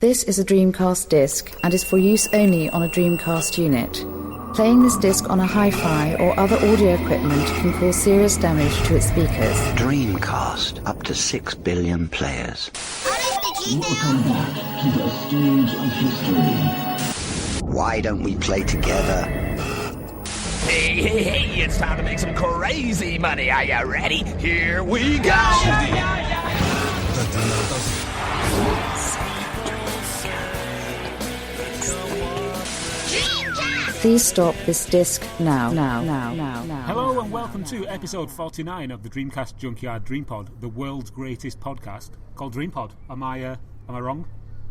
This is a Dreamcast disc and is for use only on a Dreamcast unit. Playing this disc on a hi-fi or other audio equipment can cause serious damage to its speakers. Dreamcast, up to 6 billion players. Welcome back to the stage of history. Why don't we play together? Hey, it's time to make some crazy money. Are you ready? Here we go! Please stop this disc now. Hello and welcome to episode 49 of the Dreamcast Junkyard Dreampod, the world's greatest podcast called Dreampod. Am I wrong?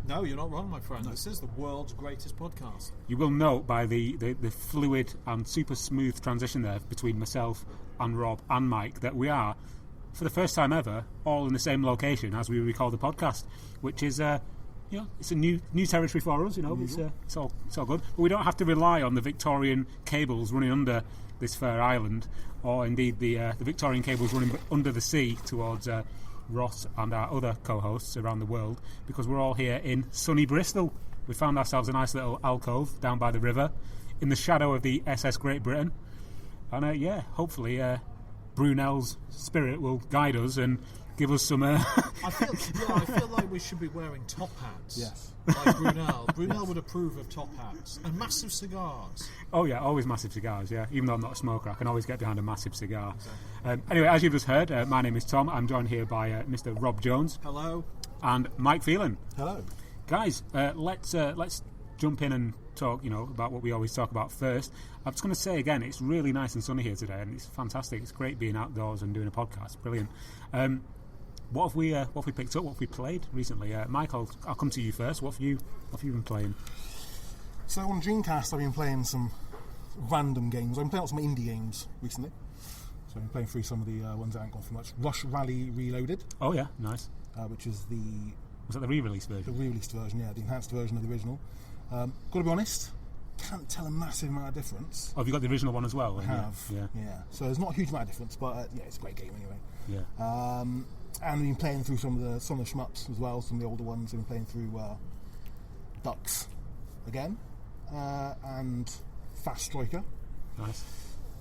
No, you're not wrong, my friend. This is the world's greatest podcast. You will note by the fluid and super smooth transition there between myself and Rob and Mike that we are, for the first time ever, all in the same location as we record the podcast, which is it's a new territory for us. It's all good. But we don't have to rely on the Victorian cables running under this fair island, or indeed the Victorian cables running under the sea towards Ross and our other co-hosts around the world, because we're all here in sunny Bristol. We found ourselves a nice little alcove down by the river, in the shadow of the SS Great Britain, and hopefully Brunel's spirit will guide us and give us some. I feel like we should be wearing top hats. Yes, like Brunel. Brunel would approve of top hats and massive cigars. Oh yeah, always massive cigars. Yeah, even though I'm not a smoker, I can always get behind a massive cigar. Exactly. Anyway, as you've just heard, my name is Tom. I'm joined here by Mr. Rob Jones. Hello. And Mike Phelan. Hello. Guys, let's jump in and talk. About what we always talk about first. I'm just going to say again, it's really nice and sunny here today, and it's fantastic. It's great being outdoors and doing a podcast. Brilliant. What have we picked up? What have we played recently? Mike, I'll come to you first. What have you been playing? So on Dreamcast, I've been playing some random games. I've been playing some indie games recently. So I've been playing through some of the ones that haven't gone for much. Rush Rally Reloaded. Oh yeah, nice. Which is was that the re-release version? The re-released version, yeah, the enhanced version of the original. Got to be honest, can't tell a massive amount of difference. Oh, have you got the original one as well? I have. Yeah. So there's not a huge amount of difference, but it's a great game anyway. Yeah. And we've been playing through some of the shmups as well, some of the older ones. We've been playing through Ducks again, and Fast Striker. Nice.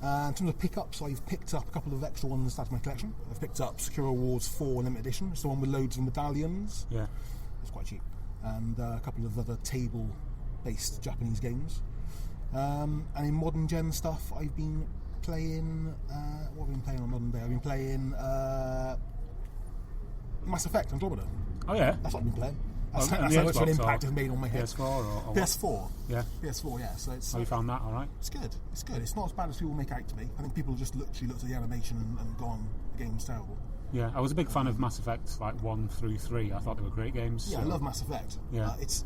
In terms of pickups, I've picked up a couple of extra ones out of my collection. I've picked up Secure Awards 4 Limited Edition. It's the one with loads of medallions. Yeah. It's quite cheap. And a couple of other table-based Japanese games. And in modern gen stuff, I've been playing... what have I been playing on modern day? I've been playing... Mass Effect Andromeda. Oh yeah, that's what I've been playing. That's how much of an impact it's made on my head. PS4 or PS4. Yeah. PS4. Yeah. So it's. Have you found that all right? It's good. It's not as bad as people make out to be. I think people just literally looked at the animation and gone, the game's terrible. Yeah, I was a big fan of Mass Effect, like 1 through 3. I thought they were great games. Yeah, I love Mass Effect. Yeah. It's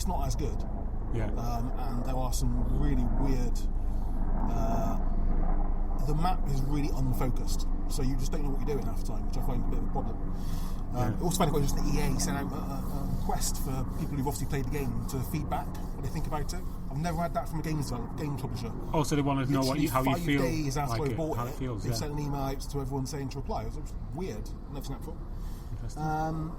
not as good. Yeah. And there are some really weird. The map is really unfocused, so you just don't know what you're doing half the time, which I find a bit of a problem. I also find it quite interesting that EA sent out a request for people who've obviously played the game to feedback what they think about it. I've never had that from a games publisher. Oh, so they want to know how you feel. 5 days after like I bought how it, feels, they sent an email out to everyone saying to reply. It was weird. Never seen that before. Interesting.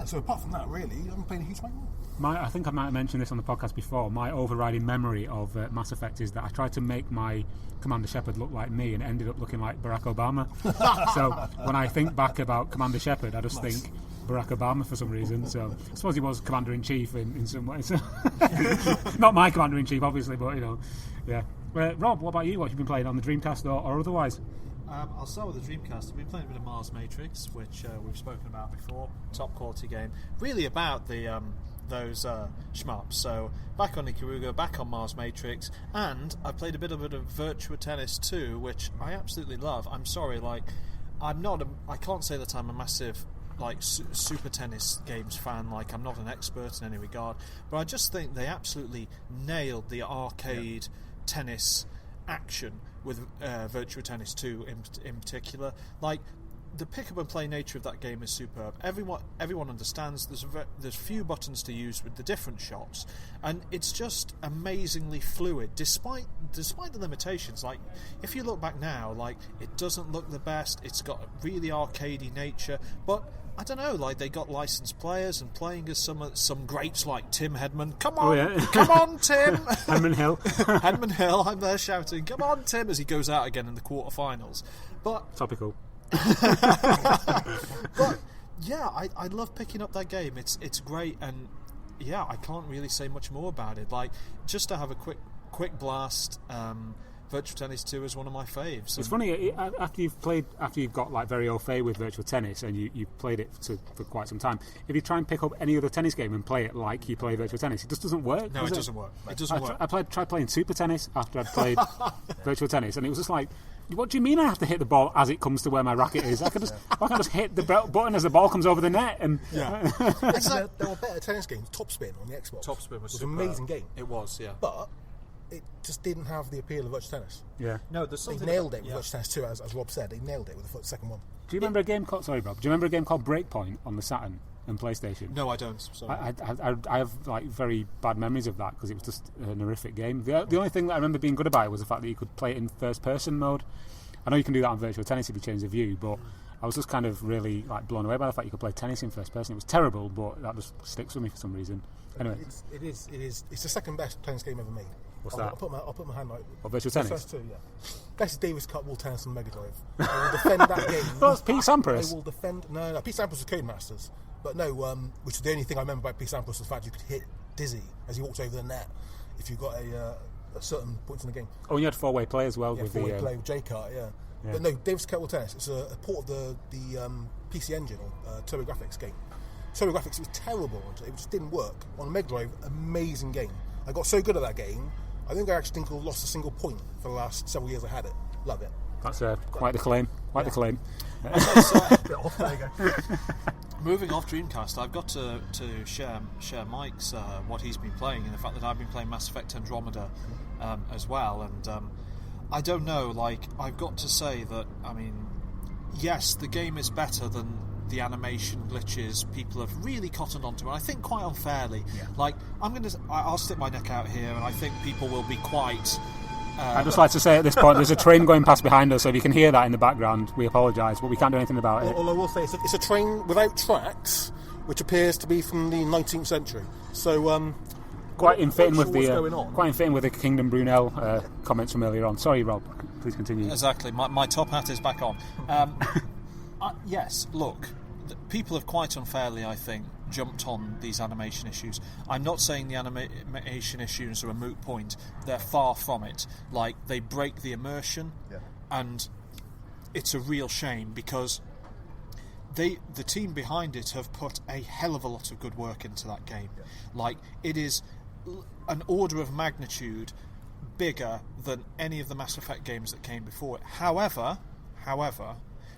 So apart from that, really, I haven't played a huge amount more. I think I might have mentioned this on the podcast before. My overriding memory of Mass Effect is that I tried to make my Commander Shepard look like me and ended up looking like Barack Obama. So when I think back about Commander Shepard, I just think Barack Obama for some reason. So I suppose he was Commander-in-Chief in some ways. Not my Commander-in-Chief, obviously, but yeah. Rob, what about you? What have you been playing on the Dreamcast or otherwise? I'll start with the Dreamcast. I've been playing a bit of Mars Matrix, which we've spoken about before. Top quality game. Really about the those shmups. So back on Ikaruga, back on Mars Matrix, and I played a bit of Virtua Tennis 2, which I absolutely love. I'm sorry, I can't say that I'm a massive Super Tennis games fan. I'm not an expert in any regard, but I just think they absolutely nailed the arcade tennis action with Virtua Tennis 2 in particular. The pick up and play nature of that game is superb. Everyone understands there's few buttons to use with the different shots, and it's just amazingly fluid despite the limitations. If you look back now, it doesn't look the best. It's got a really arcadey nature, but I don't know, like they got licensed players and playing as some greats like Tim Hedman. Come on, come on, Tim. Hedman Hill. Hedman Hill. I'm there shouting, "Come on, Tim!" as he goes out again in the quarterfinals. But topical. But yeah, I love picking up that game. It's great, and yeah, I can't really say much more about it. Like just to have a quick blast. Virtual Tennis 2 is one of my faves. It's funny, after you've got like very au fait with Virtual Tennis and you've played it for quite some time, if you try and pick up any other tennis game and play it like you play Virtual Tennis, it just doesn't work. No, it doesn't work. It doesn't work. I tried playing Super Tennis after I'd played Virtual Tennis, and it was just like, what do you mean I have to hit the ball as it comes to where my racket is? I can just hit the button as the ball comes over the net. And there were better tennis games. Topspin on the Xbox. Topspin was an amazing game. It was, yeah. But it just didn't have the appeal of Virtual Tennis. Yeah. No, there's something. They nailed it with Virtual Tennis 2, as Rob said. They nailed it with the second one. Do you remember a game called? Sorry, Rob. Do you remember a game called Breakpoint on the Saturn and PlayStation? No, I don't. Sorry. I have like very bad memories of that because it was just an horrific game. The only thing that I remember being good about it was the fact that you could play it in first-person mode. I know you can do that on Virtual Tennis if you change the view, but I was just kind of really like blown away by the fact you could play tennis in first person. It was terrible, but that just sticks with me for some reason. Anyway, it is. It's the second best tennis game ever made. What's that? I'll put my hand out. What, Virtual Tennis? First two, yeah. Best Davis Cup World Tennis on Mega Drive. I will defend that game. Well, it's Pete Sampras. I will defend. No, Pete Sampras was Codemasters, but no. Which is the only thing I remember about Pete Sampras was the fact you could hit Dizzy as he walks over the net if you got a certain points in the game. Oh, and you had four-way play as well. Yeah, with four-way play with J-Kart, yeah. But no, Davis Cup World Tennis. It's a port of the PC Engine or TurboGrafx game. TurboGrafx was terrible. It just didn't work. On Mega Drive, amazing game. I got so good at that game, I think I actually lost a single point for the last several years I had it. Love it. That's quite the claim. Quite the claim. There you go. Moving off Dreamcast, I've got to share Mike's what he's been playing, and the fact that I've been playing Mass Effect Andromeda as well. And I don't know, like, I've got to say that, I mean, yes, the game is better than the animation glitches people have really cottoned onto, and I think quite unfairly. Yeah. Like, I'll stick my neck out here, and I think people will be quite... I'd just like to say at this point, there's a train going past behind us, so if you can hear that in the background, we apologise, but we can't do anything about it. All I will say is it's a train without tracks, which appears to be from the 19th century. So, quite in fitting with the Kingdom Brunel comments from earlier on. Sorry, Rob. Please continue. Exactly. My top hat is back on. Yes. Look, people have quite unfairly, I think, jumped on these animation issues. I'm not saying the animation issues are a moot point. They're far from it. Like, they break the immersion, and it's a real shame because the team behind it have put a hell of a lot of good work into that game. Yeah. Like, it is an order of magnitude bigger than any of the Mass Effect games that came before it. However,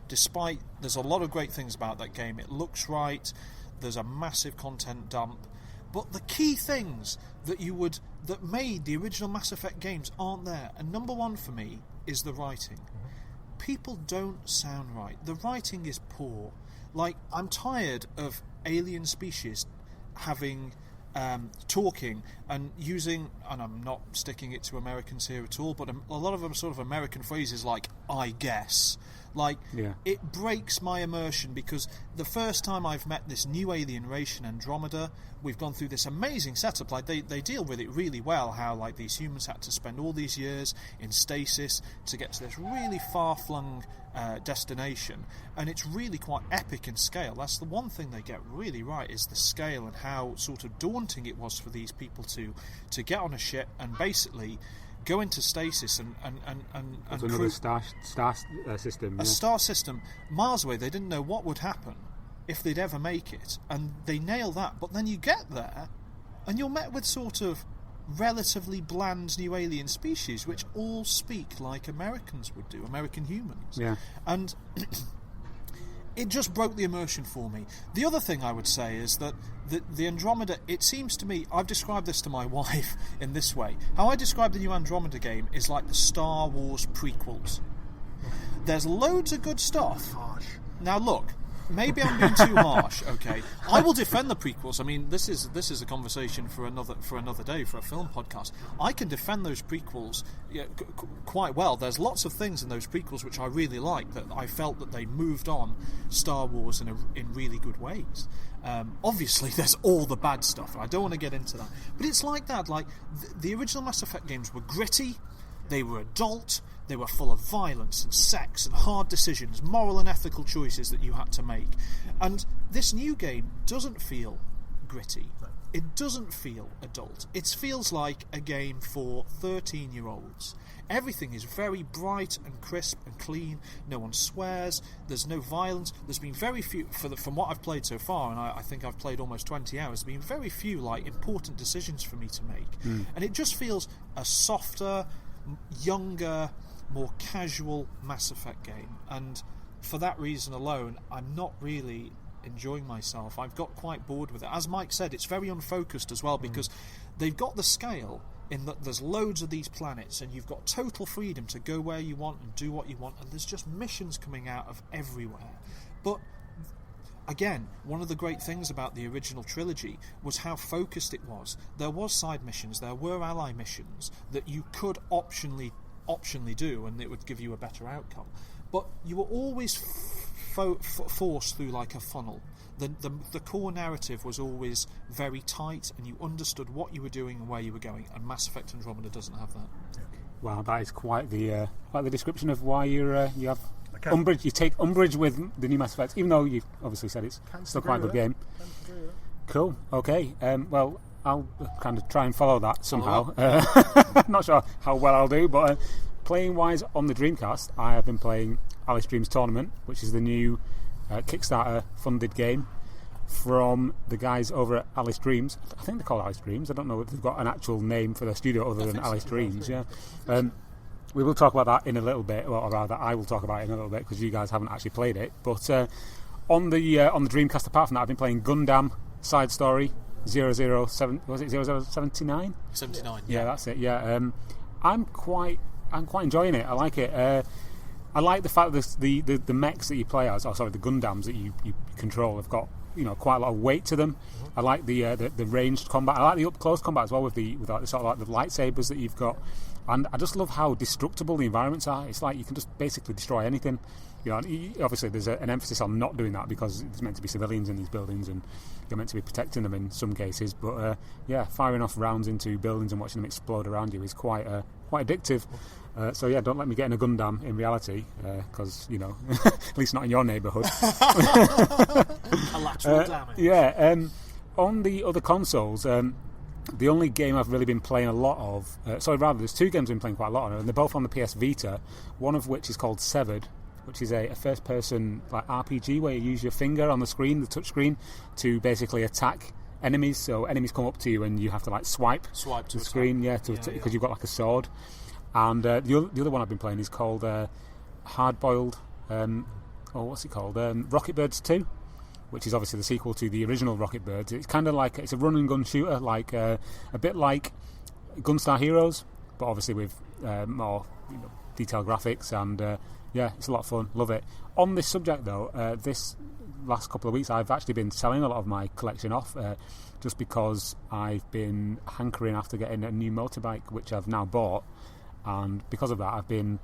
despite there's a lot of great things about that game, it looks right, there's a massive content dump, but the key things that made the original Mass Effect games aren't there. And number one for me is the writing. People don't sound right. The writing is poor. Like, I'm tired of alien species having talking and using, and I'm not sticking it to Americans here at all, but a lot of them sort of American phrases like "I guess." Like, it breaks my immersion because the first time I've met this new alien race in Andromeda, we've gone through this amazing setup. Like, they deal with it really well, how, like, these humans had to spend all these years in stasis to get to this really far-flung destination, and it's really quite epic in scale. That's the one thing they get really right, is the scale and how sort of daunting it was for these people to get on a ship and basically go into stasis and another star system. A star system miles away. They didn't know what would happen if they'd ever make it, and they nail that. But then you get there, and you're met with sort of relatively bland new alien species, which all speak like Americans would do, American humans. Yeah. And it just broke the immersion for me. The other thing I would say is that the Andromeda, it seems to me, I've described this to my wife in this way. How I describe the new Andromeda game is like the Star Wars prequels. There's loads of good stuff. Now look, maybe I'm being too harsh. Okay, I will defend the prequels. I mean, this is a conversation for another day, for a film podcast. I can defend those prequels quite well. There's lots of things in those prequels which I really like, that I felt that they moved on Star Wars in really good ways. Obviously, there's all the bad stuff, and I don't want to get into that. But it's like that. Like the original Mass Effect games were gritty, they were adult, they were full of violence and sex and hard decisions, moral and ethical choices that you had to make. And this new game doesn't feel gritty. It doesn't feel adult. It feels like a game for 13-year-olds. Everything is very bright and crisp and clean. No one swears. There's no violence. There's been very few, from what I've played so far, and I think I've played almost 20 hours, there's been very few like important decisions for me to make. And it just feels a softer, younger, more casual Mass Effect game. And for that reason alone, I'm not really enjoying myself. I've got quite bored with it. As Mike said, it's very unfocused as well, because they've got the scale in that there's loads of these planets and you've got total freedom to go where you want and do what you want, and there's just missions coming out of everywhere. But again, one of the great things about the original trilogy was how focused it was. There was side missions, there were ally missions that you could optionally do, and it would give you a better outcome. But you were always forced through like a funnel. The core narrative was always very tight, and you understood what you were doing and where you were going. And Mass Effect Andromeda doesn't have that. Wow, that is quite the description of why you have umbrage. You take umbrage with the new Mass Effect, even though you've obviously said it's still quite a good game. Cool. Okay. Well, I'll kind of try and follow that somehow. Not sure how well I'll do, but playing wise on the Dreamcast, I have been playing Alice Dreams Tournament, which is the new Kickstarter funded game from the guys over at Alice Dreams. I think they're called Alice Dreams. I don't know if they've got an actual name for their studio other than Alice Dreams. Yeah. We will talk about that in a little bit, or rather I will talk about it in a little bit, because you guys haven't actually played it. But on the Dreamcast, apart from that, I've been playing Gundam Side Story 007. Was it 0079? 79. Yeah, that's it. Yeah. I'm quite enjoying it. I like it. I like the fact that the mechs that you play as, the Gundams that you control have got quite a lot of weight to them. I like the ranged combat. I like the up close combat as well with the sort of like the lightsabers that you've got, and I just love how destructible the environments are. It's like you can just basically destroy anything. Obviously there's an emphasis on not doing that because it's meant to be civilians in these buildings and you're meant to be protecting them in some cases. But firing off rounds into buildings and watching them explode around you is quite addictive. So don't let me get in a Gundam in reality, because at least not in your neighbourhood. Collateral damage. On the other consoles, the only game I've really been playing a lot of, there's two games I've been playing quite a lot of, and they're both on the PS Vita. One of which is called Severed, which is a first-person like RPG where you use your finger on the screen, the touch screen, to basically attack enemies. So enemies come up to you and you have to like swipe to the screen, because you've got like a sword. And the other one I've been playing is called Hard-Boiled, what's it called? Rocket Birds 2, which is obviously the sequel to the original Rocket Birds. It's kind of like, it's a run-and-gun shooter, like a bit like Gunstar Heroes, but obviously with more detailed graphics, and it's a lot of fun. Love it. On this subject, though, this last couple of weeks I've actually been selling a lot of my collection off, just because I've been hankering after getting a new motorbike, which I've now bought. And because of that, I've been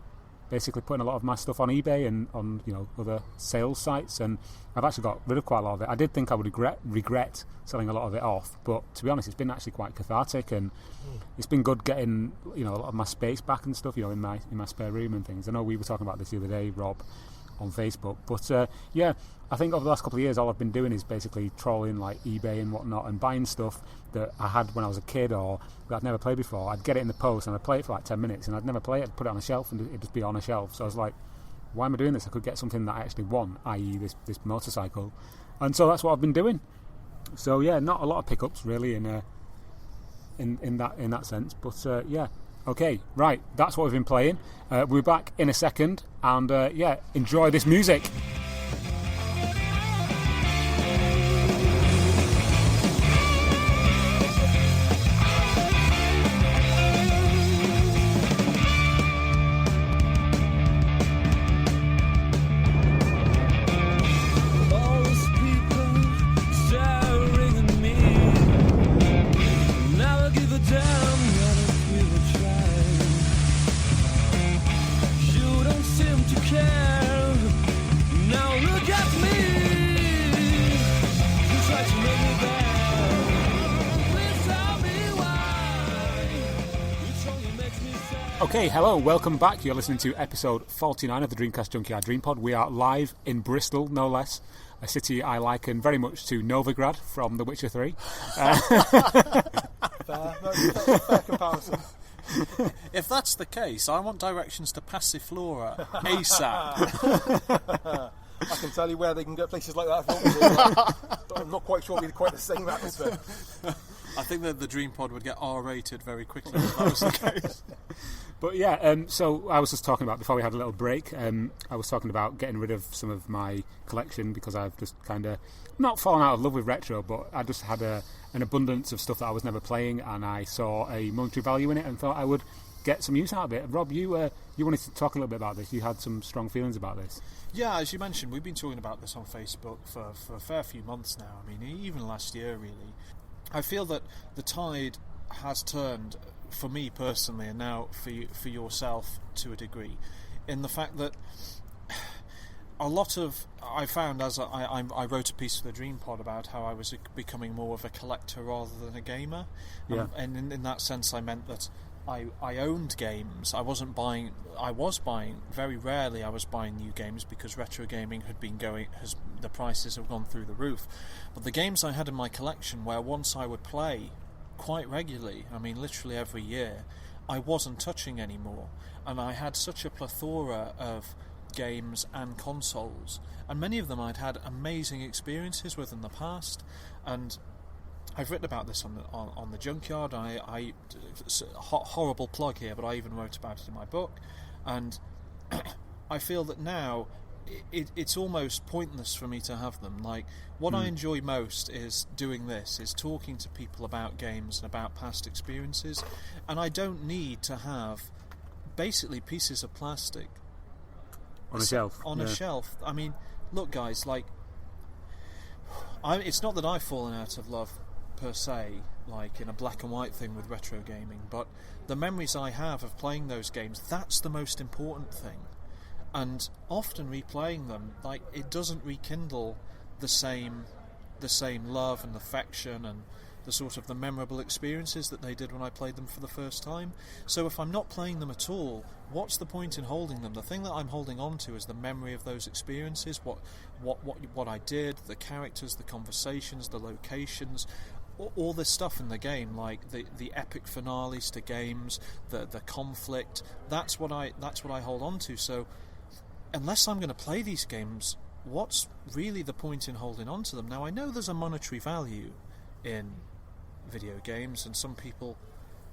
basically putting a lot of my stuff on eBay and on other sales sites, and I've actually got rid of quite a lot of it. I did think I would regret selling a lot of it off, but to be honest, it's been actually quite cathartic, and it's been good getting a lot of my space back and stuff, in my spare room and things. I know we were talking about this the other day, Rob, on Facebook, but I think over the last couple of years, all I've been doing is basically trolling like eBay and whatnot and buying stuff that I had when I was a kid or that I'd never played before. I'd get it in the post and I'd play it for like 10 minutes and I'd never play it. I'd put it on a shelf and it'd just be on a shelf. So I was like, why am I doing this? I could get something that I actually want, i.e. this motorcycle. And so that's what I've been doing. So not a lot of pickups really in that sense. But okay, right, that's what we've been playing. We'll be back in a second, and enjoy this music. All Okay, hello, welcome back. You're listening to episode 49 of the Dreamcast Junkyard Dream Pod. We are live in Bristol, no less, a city I liken very much to Novigrad from The Witcher 3. Fair comparison. If that's the case, I want directions to Passiflora ASAP. I can tell you where they can get places like that. But I'm not quite sure it'll be quite the same atmosphere. I think that the Dream Pod would get R-rated very quickly if that was the case. But yeah, so I was just talking about, before we had a little break, I was talking about getting rid of some of my collection because I've just kind of not fallen out of love with retro, but I just had an abundance of stuff that I was never playing, and I saw a monetary value in it and thought I would get some use out of it. Rob, you wanted to talk a little bit about this. You had some strong feelings about this. Yeah, as you mentioned, we've been talking about this on Facebook for a fair few months now. I mean, even last year, really. I feel that the tide has turned, for me personally, and now for yourself to a degree, in the fact that a lot of, I found, as I wrote a piece for the Dream Pod about how I was becoming more of a collector rather than a gamer. Yeah. And in that sense, I meant that I owned games. I was buying, very rarely I was buying new games because retro gaming had been the prices have gone through the roof. But the games I had in my collection, where once I would play quite regularly, I mean literally every year, I wasn't touching anymore. And I had such a plethora of games and consoles, and many of them I'd had amazing experiences with in the past. And I've written about this on the Junkyard. Horrible plug here, but I even wrote about it in my book. And I feel that now it's almost pointless for me to have them. Like, what I enjoy most is doing this, is talking to people about games and about past experiences. And I don't need to have basically pieces of plastic on a shelf. A shelf. I mean, look, guys, like, it's not that I've fallen out of love per se, like in a black and white thing with retro gaming, but the memories I have of playing those games, that's the most important thing. And often replaying them, like, it doesn't rekindle the same love and affection and the sort of the memorable experiences that they did when I played them for the first time. So if I'm not playing them at all, what's the point in holding them? The thing that I'm holding on to is the memory of those experiences, what I did, the characters, the conversations, the locations, all this stuff in the game, like the epic finales to games, the conflict. That's what I hold on to. So unless I'm going to play these games, what's really the point in holding on to them? Now, I know there's a monetary value in video games, and some people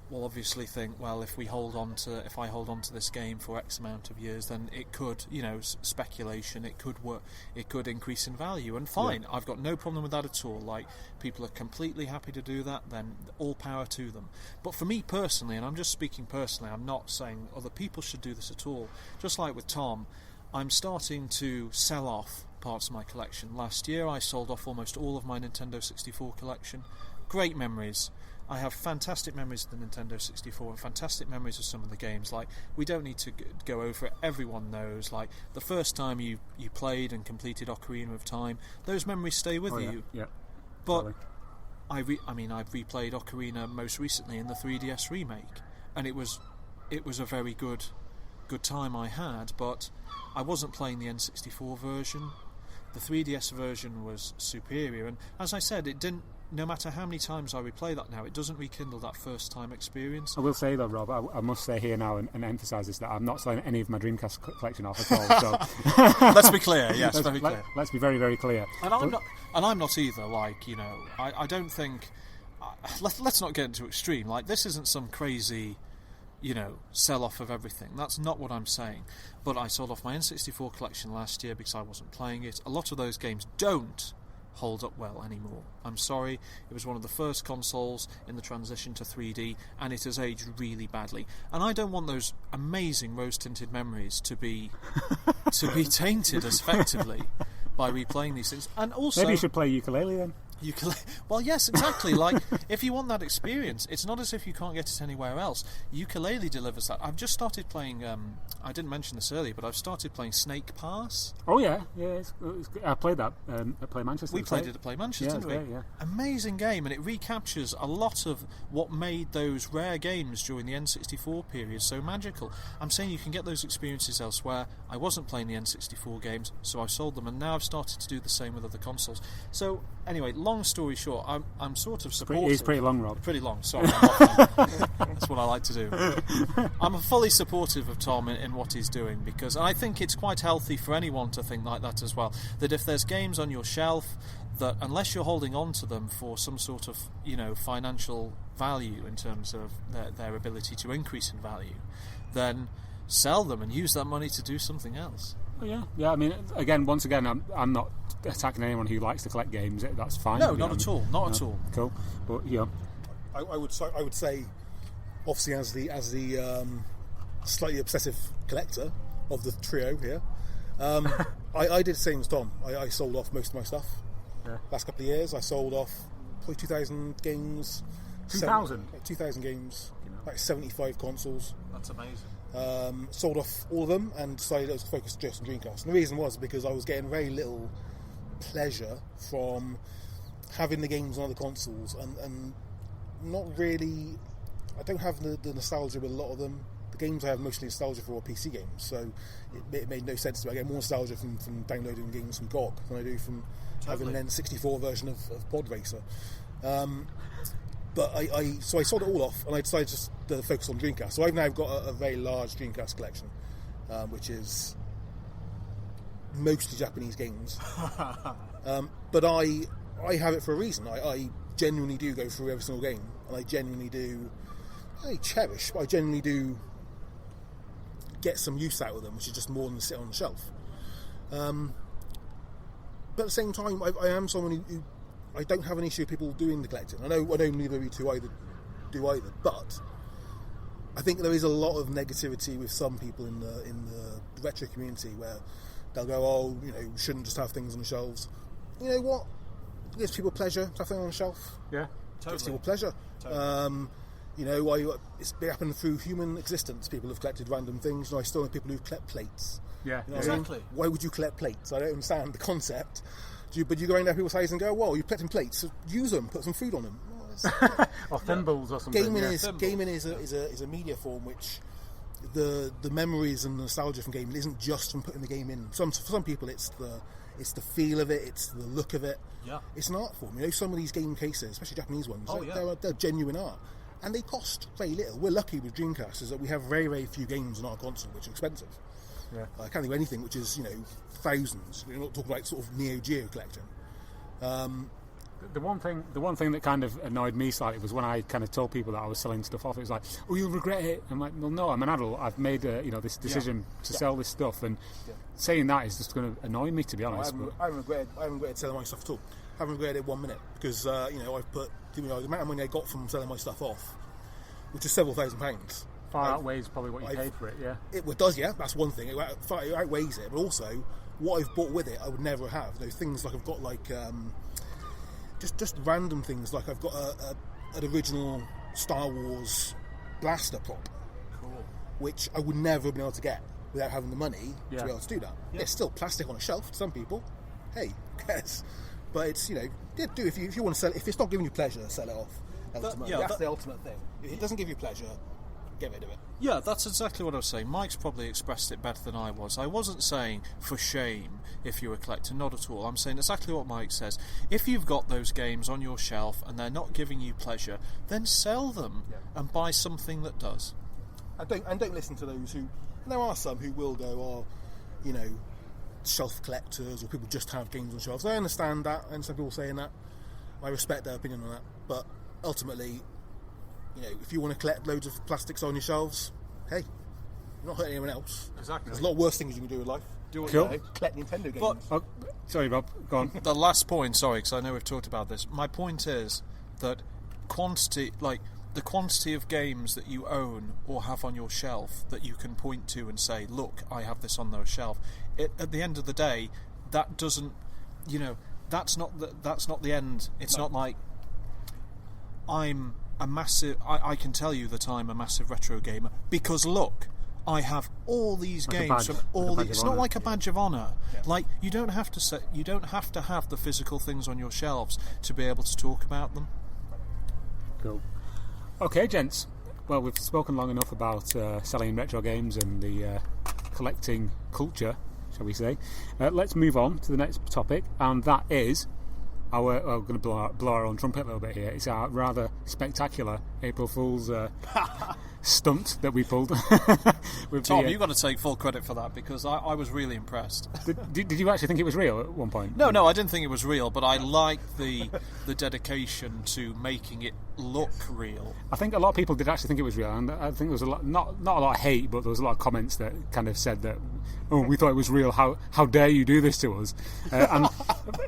will obviously think, well, if I hold on to this game for X amount of years, then it could, speculation, it could work, it could increase in value, and fine, yeah. I've got no problem with that at all. Like, people are completely happy to do that, then all power to them. But for me personally, and I'm just speaking personally, I'm not saying other people should do this at all, just like with Tom, I'm starting to sell off parts of my collection. Last year I sold off almost all of my Nintendo 64 collection. Great memories. I have fantastic memories of the Nintendo 64 and fantastic memories of some of the games. Like, we don't need to go over it. Everyone knows, like, the first time you played and completed Ocarina of Time, those memories stay with you. Yeah. But totally. I've replayed Ocarina most recently in the 3DS remake, and it was a very good time I had, but I wasn't playing the N64 version. The 3DS version was superior, and as I said, it didn't. No matter how many times I replay that now, it doesn't rekindle that first time experience. I will say though, Rob, I must say here now and emphasise this, that I'm not selling any of my Dreamcast collection off at all. So let's be clear. Yes, very clear. Let's be very, very clear. And I'm not either. Like, I don't think. Let's not get into extreme. Like, this isn't some crazy, sell off of everything. That's not what I'm saying. But I sold off my N64 collection last year because I wasn't playing it. A lot of those games don't hold up well anymore. I'm sorry, it was one of the first consoles in the transition to 3D, and it has aged really badly. And I don't want those amazing rose-tinted memories to be tainted effectively by replaying these things. And also, maybe you should play ukulele then. Well, yes, exactly. Like, if you want that experience, it's not as if you can't get it anywhere else. Ukulele delivers that. I've just started playing. I didn't mention this earlier, but I've started playing Snake Pass. Oh yeah. It's I played that at Play Manchester. We played it at Play Manchester, didn't we? Great, yeah. Amazing game, and it recaptures a lot of what made those rare games during the N64 period so magical. I'm saying you can get those experiences elsewhere. I wasn't playing the N64 games, so I sold them, and now I've started to do the same with other consoles. So anyway, long story short, I'm sort of supportive. It's pretty long, Rob. Pretty long, sorry. That's what I like to do. I'm fully supportive of Tom in what he's doing, because I think it's quite healthy for anyone to think like that as well. That if there's games on your shelf that, unless you're holding on to them for some sort of, financial value in terms of their ability to increase in value, then sell them and use that money to do something else. Oh, yeah. I mean, once again, I'm not attacking anyone who likes to collect games. That's fine. No, not at all. Not at all. Cool, but I would say, obviously, as the slightly obsessive collector of the trio here, I did the same as Tom. I sold off most of my stuff. Yeah. Last couple of years, I sold off probably 2,000 games. 2,000? 2,000 games. Like 75 consoles. That's amazing. Sold off all of them and decided I was focused just on Dreamcast. And the reason was because I was getting very little pleasure from having the games on other consoles and not really. I don't have the nostalgia with a lot of them. The games I have mostly nostalgia for are PC games, so it made no sense to me. I get more nostalgia from downloading games from GOG than I do from having an N64 version of Pod Racer. But so I sold it all off, and I decided just to focus on Dreamcast. So I've now got a very large Dreamcast collection, which is mostly Japanese games. But I have it for a reason. I genuinely do go through every single game, and I genuinely do. I cherish, but I genuinely do get some use out of them, which is just more than sit on the shelf. But at the same time, I am someone who I don't have an issue with people doing the collecting. I know neither of you two do either, but I think there is a lot of negativity with some people in the retro community where they'll go, shouldn't just have things on the shelves. You know what? It gives people pleasure to have things on the shelf. Yeah, totally. It gives people pleasure. Totally. It's happened through human existence. People have collected random things. I still know people who collect plates. Yeah, exactly. Why would you collect plates? I don't understand the concept. But you go into people's houses and go, well, you're collecting plates, so use them, put some food on them. Or thimbles or something. Gaming is a media form which the memories and nostalgia from gaming isn't just from putting the game in. For some people, it's the feel of it, it's the look of it. Yeah. It's an art form. Some of these game cases, especially Japanese ones, Oh, yeah. they're genuine art. And they cost very little. We're lucky with Dreamcast is that we have very, very few games on our console which are expensive. Yeah. I can't think of anything which is, thousands. We're not talking about sort of Neo Geo collecting. The one thing that kind of annoyed me slightly was when I kind of told people that I was selling stuff off. It was like, "Oh, you'll regret it." I'm like, "Well, no, I'm an adult. I've made this decision to sell this stuff, and saying that is just going to annoy me, to be honest." I haven't regretted selling my stuff at all. I haven't regretted it 1 minute because I've put the amount of money I got from selling my stuff off, which is several £1,000s. Far outweighs probably what you paid for it. Yeah, it does. Yeah, that's one thing. It outweighs it, but also what I've bought with it, I would never have. Things like I've got just random things, like I've got an original Star Wars blaster prop, Cool. which I would never have been able to get without having the money to be able to do that. Yeah. It's still plastic on a shelf to some people. Hey, who cares? But it's do if you want to sell it. If it's not giving you pleasure, sell it off. Ultimately, that's the ultimate thing. If it doesn't give you pleasure, get rid of it. Yeah, that's exactly what I was saying. Mike's probably expressed it better than I was. I wasn't saying for shame if you're a collector, not at all. I'm saying exactly what Mike says. If you've got those games on your shelf and they're not giving you pleasure, then sell them and buy something that does. And don't listen to those who. There are some who will go, shelf collectors, or people just have games on shelves. I understand that, and some people saying that. I respect their opinion on that, but ultimately, if you want to collect loads of plastics on your shelves, hey, you're not hurting anyone else. Exactly. There's a lot worse things you can do with life. Do what Cool. you Collect Nintendo games. But sorry, Rob. Go on. the last point, sorry, because I know we've talked about this. My point is that the quantity of games that you own or have on your shelf that you can point to and say, look, I have this on the shelf. At the end of the day, that doesn't, that's not the end. It's not like I'm a massive. I can tell you that I'm a massive retro gamer because look, I have all these like games from all these. It's not like a badge of honor. Yeah. Like you don't have to have the physical things on your shelves to be able to talk about them. Cool. Okay, gents. Well, we've spoken long enough about selling retro games and the collecting culture, shall we say. Let's move on to the next topic, and that is we're going to blow our own trumpet a little bit here. It's our rather spectacular April Fool's stunt that we pulled. Tom, you've got to take full credit for that because I was really impressed. Did you actually think it was real at one point? No, I didn't think it was real, but I liked the dedication to making it look real. I think a lot of people did actually think it was real, and I think there was a lot, not a lot of hate, but there was a lot of comments that kind of said that, oh, we thought it was real. How dare you do this to us? And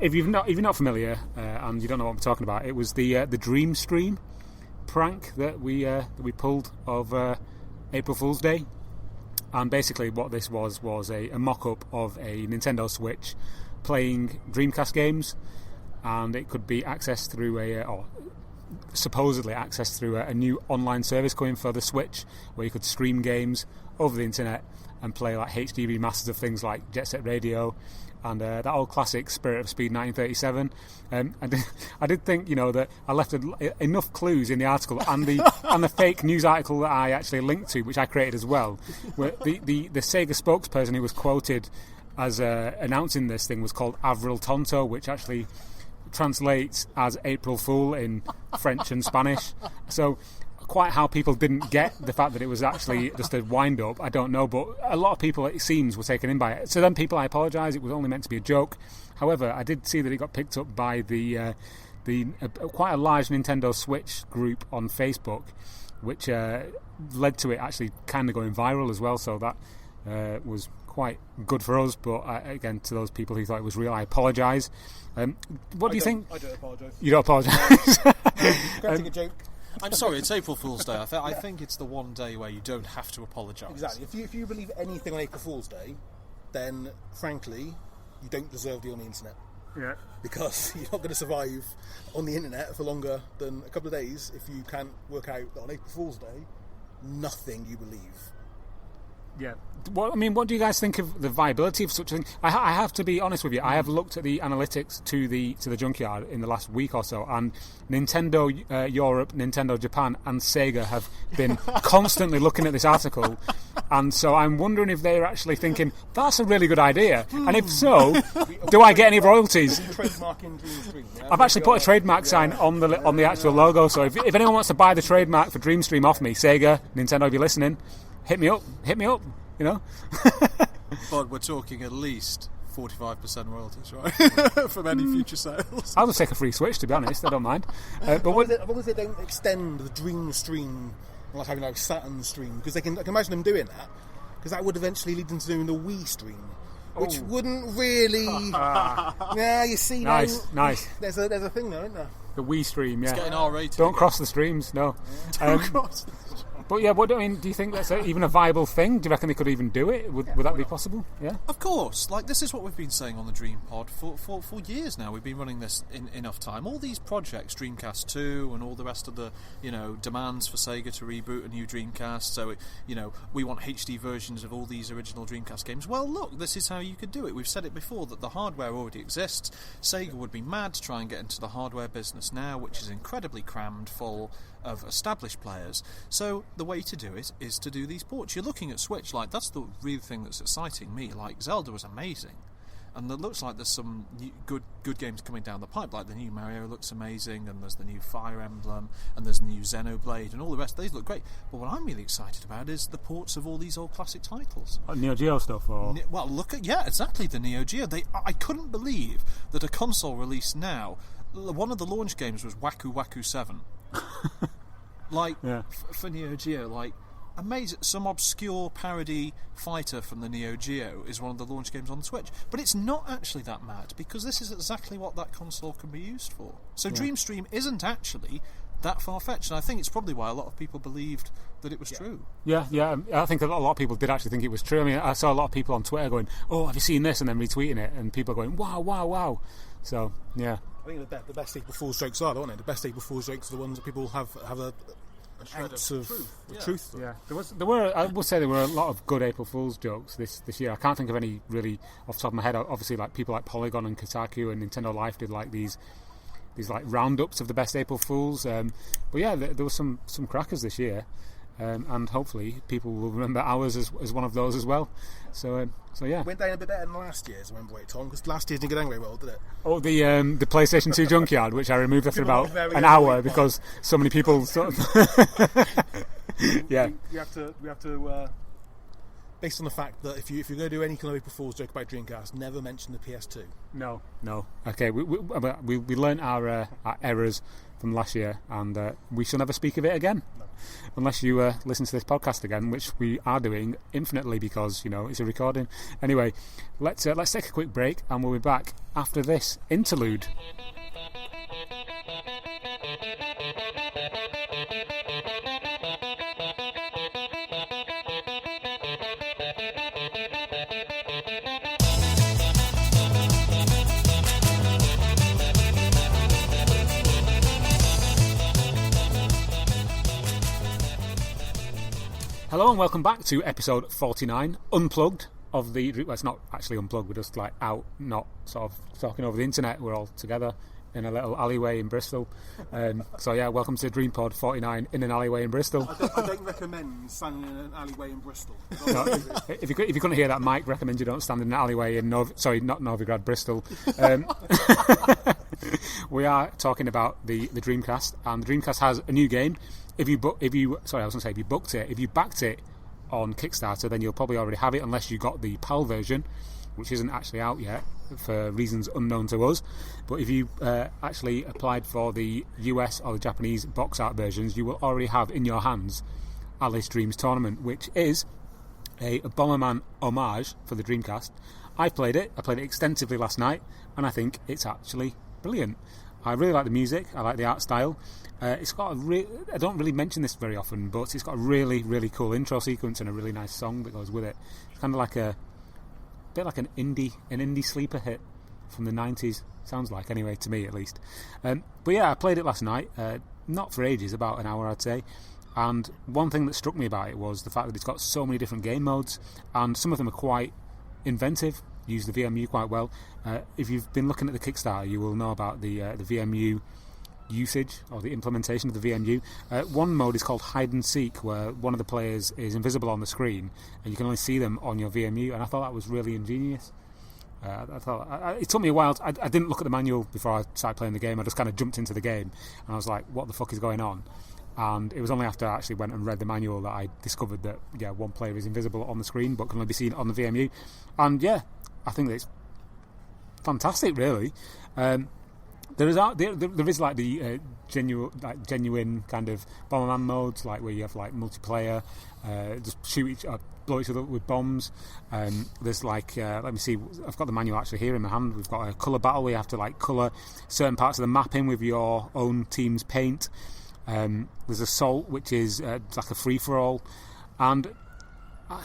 if you're not familiar and you don't know what I'm talking about, it was the Dream Stream prank that we pulled of April Fool's Day, and basically what this was a mock-up of a Nintendo Switch playing Dreamcast games, and it could be accessed through supposedly accessed through a new online service coming for the Switch, where you could stream games over the internet and play like HD remasters of things like Jet Set Radio and that old classic Spirit of Speed 1937. I did think, that I left enough clues in the article and the fake news article that I actually linked to, which I created as well, where the Sega spokesperson who was quoted as announcing this thing was called Avril Tonto, which actually translates as April Fool in French and Spanish. So quite how people didn't get the fact that it was actually just a wind-up, I don't know, but a lot of people, it seems, were taken in by it. So then people, I apologise, it was only meant to be a joke. However, I did see that it got picked up by the quite a large Nintendo Switch group on Facebook, which led to it actually kind of going viral as well, so that was quite good for us, but again, to those people who thought it was real, I apologise. What do you think? I don't apologise. You don't apologise? Creating a joke. I'm sorry, it's April Fool's Day. I think it's the one day where you don't have to apologise. Exactly. If you believe anything on April Fool's Day, then, frankly, you don't deserve to be on the internet. Yeah. Because you're not going to survive on the internet for longer than a couple of days if you can't work out that on April Fool's Day, nothing you believe. Yeah. What do you guys think of the viability of such a thing? I have to be honest with you. I have looked at the analytics to the Junkyard in the last week or so, and Nintendo Europe, Nintendo Japan, and Sega have been constantly looking at this article, and so I'm wondering if they're actually thinking that's a really good idea, and if so, do I get any royalties? I've actually put a trademark sign on the actual logo, so if anyone wants to buy the trademark for Dreamstream off me, Sega, Nintendo, if you're listening, hit me up, But we're talking at least 45% royalties, right? From any future sales. I'll just take a free Switch, to be honest, I don't mind. But as long as they don't extend the Dream Stream, like having like Saturn Stream, because I can imagine them doing that, because that would eventually lead them to doing the Wii Stream, which wouldn't really... Yeah, you see, nice. There's a thing there, isn't there? The Wii Stream, yeah. It's getting R-rated. Don't cross the streams, no. Don't cross the streams. But yeah, do you think that's even a viable thing? Do you reckon they could even do it? Would that be possible? Yeah. Of course. Like, this is what we've been saying on the Dream Pod for years now. We've been running this in enough time. All these projects, Dreamcast 2 and all the rest of the, demands for Sega to reboot a new Dreamcast. So, we want HD versions of all these original Dreamcast games. Well, look, this is how you could do it. We've said it before that the hardware already exists. Sega would be mad to try and get into the hardware business now, which is incredibly crammed full of established players. So the way to do it is to do these ports. You're looking at Switch, like, that's the real thing that's exciting me. Like, Zelda was amazing, and it looks like there's some good games coming down the pipe. Like, the new Mario looks amazing, and there's the new Fire Emblem, and there's the new Xenoblade, and all the rest. These look great. But what I'm really excited about is the ports of all these old classic titles. Neo Geo stuff, or well, exactly, the Neo Geo. I couldn't believe that a console released now. One of the launch games was Waku Waku 7. For Neo Geo, like, amazing. Some obscure parody fighter from the Neo Geo is one of the launch games on the Switch, but it's not actually that mad, because this is exactly what that console can be used for. So Dreamstream isn't actually that far-fetched, and I think it's probably why a lot of people believed that it was true. Yeah, I think a lot of people did actually think it was true. I mean, I saw a lot of people on Twitter going, "Oh, have you seen this?" and then retweeting it, and people going, "Wow." So yeah. I think the best April Fool's jokes are, don't they? The best April Fool's jokes are the ones that people have a ounce of truth. Yeah, there were. I would say there were a lot of good April Fool's jokes this year. I can't think of any really off the top of my head. Obviously, like people like Polygon and Kotaku and Nintendo Life did like these like roundups of the best April Fools. But yeah, there were some crackers this year, and hopefully people will remember ours as one of those as well. So yeah. Went down a bit better than last year's. I remember it, Tom, because last year's didn't go down very well, did it? Oh, the PlayStation 2 Junkyard, which I removed after about an hour because so many people sort of. Yeah. We have to. Based on the fact that if you're going to do any kind of April Fool's joke about Dreamcast, never mention the PS2. No. Okay, we learnt our errors from last year, and we shall never speak of it again. No. Unless you listen to this podcast again, which we are doing infinitely because it's a recording. Anyway, let's take a quick break, and we'll be back after this interlude. Hello and welcome back to episode 49, Unplugged of the... Well, it's not actually unplugged, we're just like out, not sort of talking over the internet. We're all together in a little alleyway in Bristol. So yeah, welcome to DreamPod 49 in an alleyway in Bristol. I don't recommend standing in an alleyway in Bristol. No, if you couldn't hear that, Mike recommends you don't stand in an alleyway in not Novigrad, Bristol. We are talking about the Dreamcast, and the Dreamcast has a new game. If you backed it on Kickstarter, then you'll probably already have it, unless you got the PAL version, which isn't actually out yet for reasons unknown to us. But if you actually applied for the US or the Japanese box art versions, you will already have in your hands Alice Dreams Tournament, which is a Bomberman homage for the Dreamcast. I played it extensively last night, and I think it's actually brilliant. I really like the music, I like the art style. It's got I don't really mention this very often, but it's got a really, really cool intro sequence and a really nice song that goes with it. It's kind of like a bit like an indie sleeper hit from the 90s, sounds like, anyway, to me at least. But yeah, I played it last night, not for ages, about an hour I'd say. And one thing that struck me about it was the fact that it's got so many different game modes, and some of them are quite inventive, use the VMU quite well. If you've been looking at the Kickstarter, you will know about the VMU usage or the implementation of the VMU. One mode is called Hide and Seek, where one of the players is invisible on the screen and you can only see them on your VMU, and I thought that was really ingenious. It took me a while. I didn't look at the manual before I started playing the game. I just kind of jumped into the game and I was like, what the fuck is going on? And it was only after I actually went and read the manual that I discovered that one player is invisible on the screen but can only be seen on the VMU. And yeah, I think that it's fantastic, really. There is like the genuine kind of Bomberman modes, like where you have like multiplayer, just blow each other up with bombs. There's like let me see, I've got the manual actually here in my hand. We've got a colour battle where you have to like colour certain parts of the map in with your own team's paint. There's Assault, which is like a free for all, and I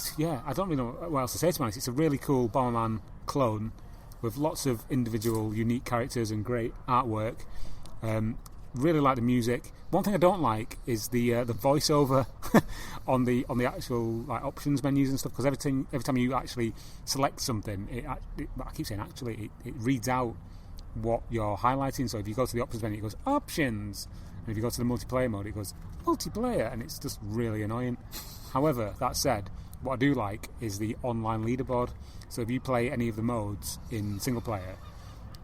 don't really know what else to say to be honest. It's a really cool Bomberman clone with lots of individual unique characters and great artwork. Really like the music. One thing I don't like is the voiceover on the actual like options menus and stuff, because every time you actually select something, I keep saying actually, it reads out what you're highlighting. So if you go to the options menu, it goes options, and if you go to the multiplayer mode, it goes multiplayer, and it's just really annoying. However, that said, what I do like is the online leaderboard. So if you play any of the modes in single player,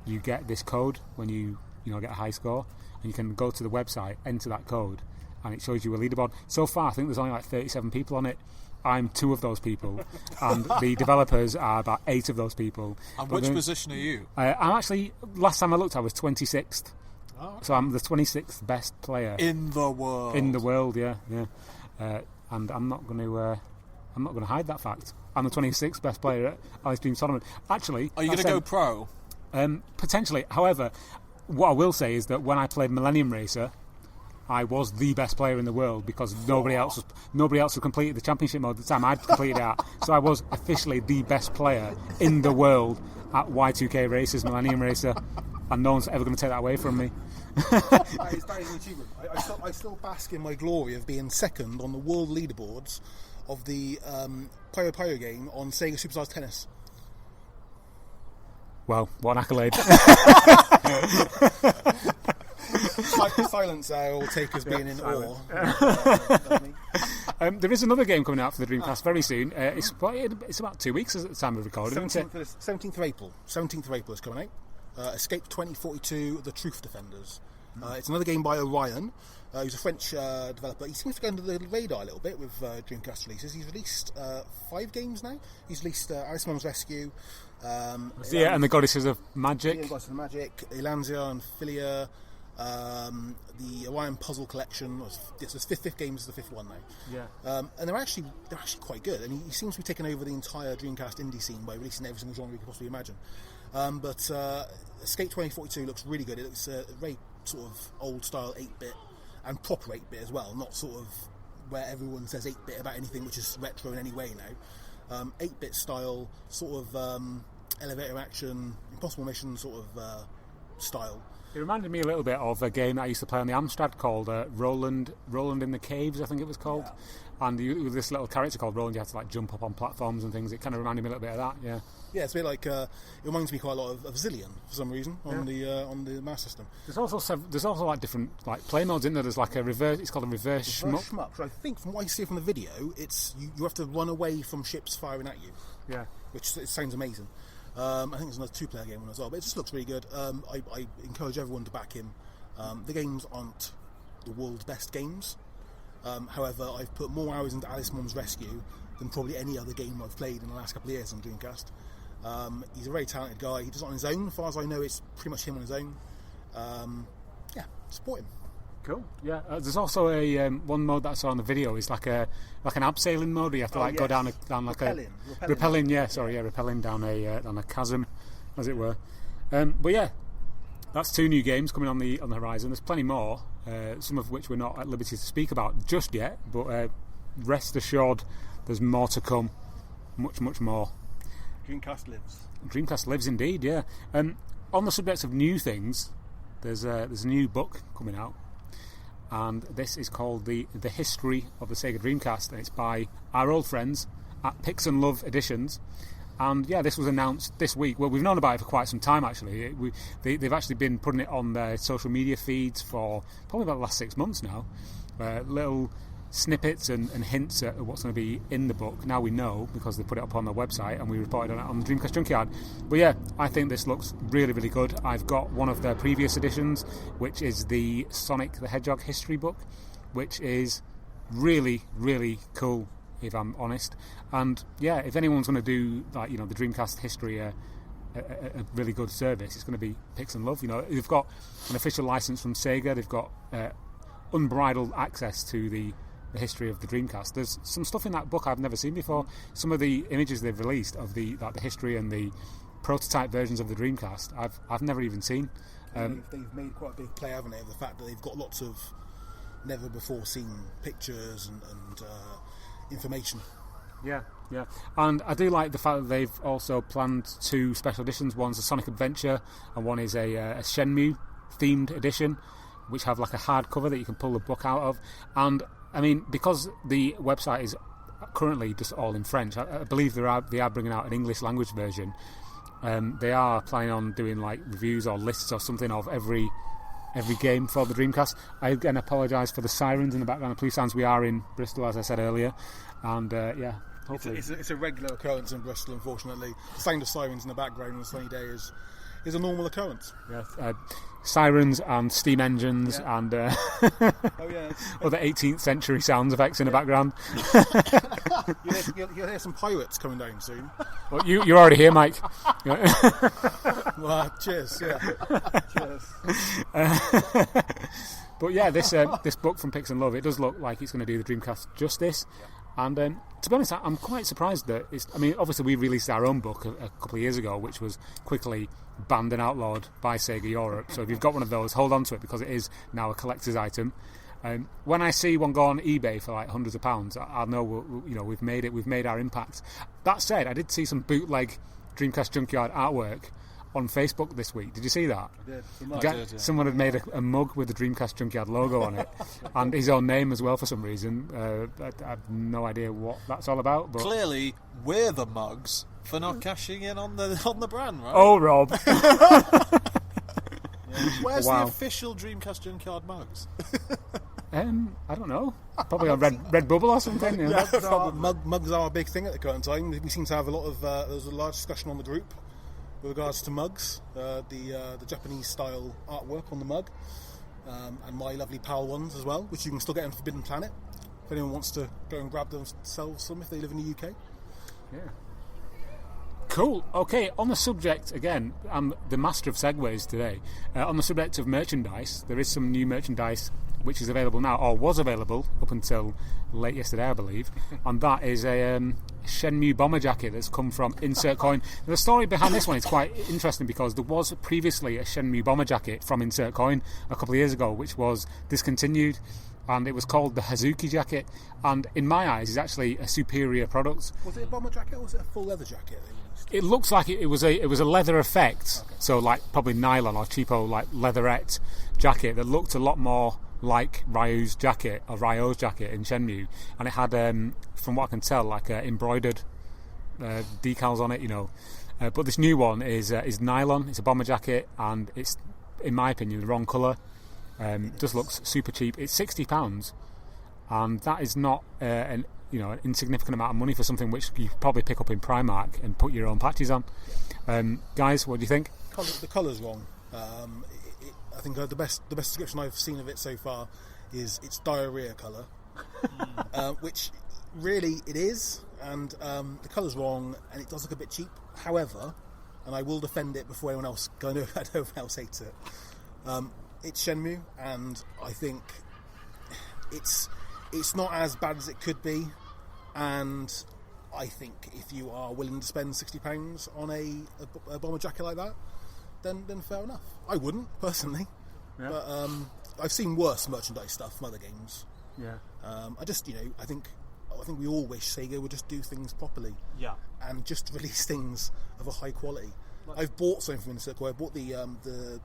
you get this code when you get a high score, and you can go to the website, enter that code, and it shows you a leaderboard. So far, I think there's only like 37 people on it. I'm 2 of those people, and the developers are about 8 of those people. And which position are you? I'm actually, last time I looked, I was 26th. Oh, okay. So I'm the 26th best player in the world. In the world, yeah. And I'm not going to hide that fact. I'm the 26th best player at Alice Dreams Tournament. Actually, are you going to go pro? Potentially. However, what I will say is that when I played Millennium Racer, I was the best player in the world because nobody else had completed the championship mode at the time I'd completed it at. So I was officially the best player in the world at Y2K Races, Millennium Racer. and no one's ever going to take that away from me. That is an achievement. I still bask in my glory of being second on the world leaderboards of the Puyo Puyo game on Sega Superstars Tennis. Well, what an accolade. Silence will take us being in awe. There is another game coming out for the Dreamcast very soon. It's about 2 weeks at the time of recording, isn't it? 17th of April. 17th of April is coming out. Escape 2042, The Truth Defenders. It's another game by Orion, who's a French developer. He seems to go under the radar a little bit with Dreamcast releases. He's released 5 games now. He's released Alice Mum's Rescue. And the Goddesses of Magic. Goddesses of Magic, Elanzia and Philia. The Orion Puzzle Collection. This is fifth game is the fifth one now. Yeah. And they're actually quite good. And he seems to be taking over the entire Dreamcast indie scene by releasing every single genre you could possibly imagine. But Escape 2042 looks really good. It looks very sort of old style 8-bit and proper 8-bit as well, not sort of where everyone says 8-bit about anything which is retro in any way now. 8-bit style, sort of elevator action, impossible mission sort of style. It reminded me a little bit of a game that I used to play on the Amstrad called Roland in the Caves, I think it was called. Yeah. And with this little character called Roland, you had to like jump up on platforms and things. It kind of reminded me a little bit of that. Yeah. Yeah, it's a bit like it reminds me quite a lot of Zillion for some reason on the Master System. There's also like different like play modes in there. There's like a reverse. It's called a reverse shmup. So I think from what I see from the video, it's you have to run away from ships firing at you. Yeah. Which it sounds amazing. I think there's another 2-player game one as well, but it just looks really good. I encourage everyone to back him. The games aren't the world's best games. However, I've put more hours into Alice Mum's Rescue than probably any other game I've played in the last couple of years on Dreamcast. He's a very talented guy. He does it on his own. As far as I know, it's pretty much him on his own. Support him. Cool. Yeah. There's also a one mode that I saw on the video. Is like an abseiling mode. Where you have to go down like rappelling. Rappelling down a chasm, as it were. But yeah, that's 2 new games coming on the horizon. There's plenty more. Some of which we're not at liberty to speak about just yet. But rest assured, there's more to come. Much more. Dreamcast lives. Dreamcast lives indeed. Yeah. On the subject of new things, there's a new book coming out. And this is called the History of the Sega Dreamcast, and it's by our old friends at Pix and Love Editions. And yeah, this was announced this week. Well, we've known about it for quite some time actually. They've actually been putting it on their social media feeds for probably about the last 6 months now. Little snippets and hints at what's going to be in the book. Now we know because they put it up on their website and we reported on it on the Dreamcast Junkyard. But yeah, I think this looks really, really good. I've got one of their previous editions, which is the Sonic the Hedgehog history book, which is really, really cool, if I'm honest. And yeah, if anyone's going to do the Dreamcast history a really good service, it's going to be Pix and Love. They've got an official license from Sega. They've got unbridled access to the history of the Dreamcast. There's some stuff in that book I've never seen before. Some of the images they've released of the history and the prototype versions of the Dreamcast I've never even seen. They've made quite a big play, haven't they, of the fact that they've got lots of never before seen pictures and information. Yeah, and I do like the fact that they've also planned 2 special editions. One's a Sonic Adventure and one is a Shenmue themed edition, which have like a hardcover that you can pull the book out of. And I mean, because the website is currently just all in French, I believe they are bringing out an English language version. They are planning on doing like reviews or lists or something of every game for the Dreamcast. I again apologise for the sirens in the background. Police sounds. We are in Bristol, as I said earlier, and yeah, hopefully it's a regular occurrence in Bristol. Unfortunately, the sound of sirens in the background on a sunny day is a normal occurrence. Yeah, sirens and steam engines and other 18th century sound effects in the background. You'll hear some pirates coming down soon. Well, you're already here, Mike. Well, cheers. Yeah, cheers. But yeah, this book from Pix and Love, it does look like it's going to do the Dreamcast justice. And to be honest, I'm quite surprised that obviously we released our own book a couple of years ago, which was quickly banned and outlawed by Sega Europe. So if you've got one of those, hold on to it because it is now a collector's item. When I see one go on eBay for like hundreds of pounds, I know we've made it. We've made our impact. That said, I did see some bootleg Dreamcast Junkyard artwork, on Facebook this week. Did you see that? I did. Someone had made a mug with the Dreamcast Junkyard logo on it, and his own name as well for some reason. I have no idea what that's all about. But Clearly, we're the mugs for not cashing in on the brand, right? Oh, Rob. Where's Wow. the official Dreamcast Junkyard mugs? I don't know. Probably on Red Bubble or something. Yeah. Mugs are a big thing at the current time. We seem to have a lot of. There's a large discussion on the group with regards to mugs, the Japanese style artwork on the mug, and my lovely PAL ones as well, which you can still get on Forbidden Planet if anyone wants to go and grab themselves some if they live in the UK. Yeah. Cool. Okay, on the subject, again, I'm the master of segues today. On the subject of merchandise, there is some new merchandise which is available now, or was available up until late yesterday, I believe, and that is a Shenmue bomber jacket that's come from Insert Coin. The story behind this one is quite interesting because there was previously a Shenmue bomber jacket from Insert Coin a couple of years ago, which was discontinued, and it was called the Hazuki jacket, and in my eyes is actually a superior product. Was it a bomber jacket or was it a full leather jacket they released? It looks like it was a leather effect, okay. So like probably nylon or cheapo like leatherette jacket that looked a lot more like Ryo's jacket in Shenmue, and it had, from what I can tell, like embroidered decals on it, But this new one is nylon. It's a bomber jacket, and it's, in my opinion, the wrong colour. Just looks super cheap. It's £60, and that is not an insignificant amount of money for something which you probably pick up in Primark and put your own patches on. Guys, what do you think? The colour's wrong. I think the best description I've seen of it so far is it's diarrhea colour, which really it is, and the colour's wrong, and it does look a bit cheap. However, and I will defend it before anyone else, because I know everyone else hates it. It's Shenmue, and I think it's not as bad as it could be, and I think if you are willing to spend £60 on a bomber jacket like that, then fair enough. I wouldn't, personally. Yeah. But I've seen worse merchandise stuff from other games. Yeah. I think we all wish Sega would just do things properly. Yeah. And just release things of a high quality. I've bought something from Insert Coin. I bought the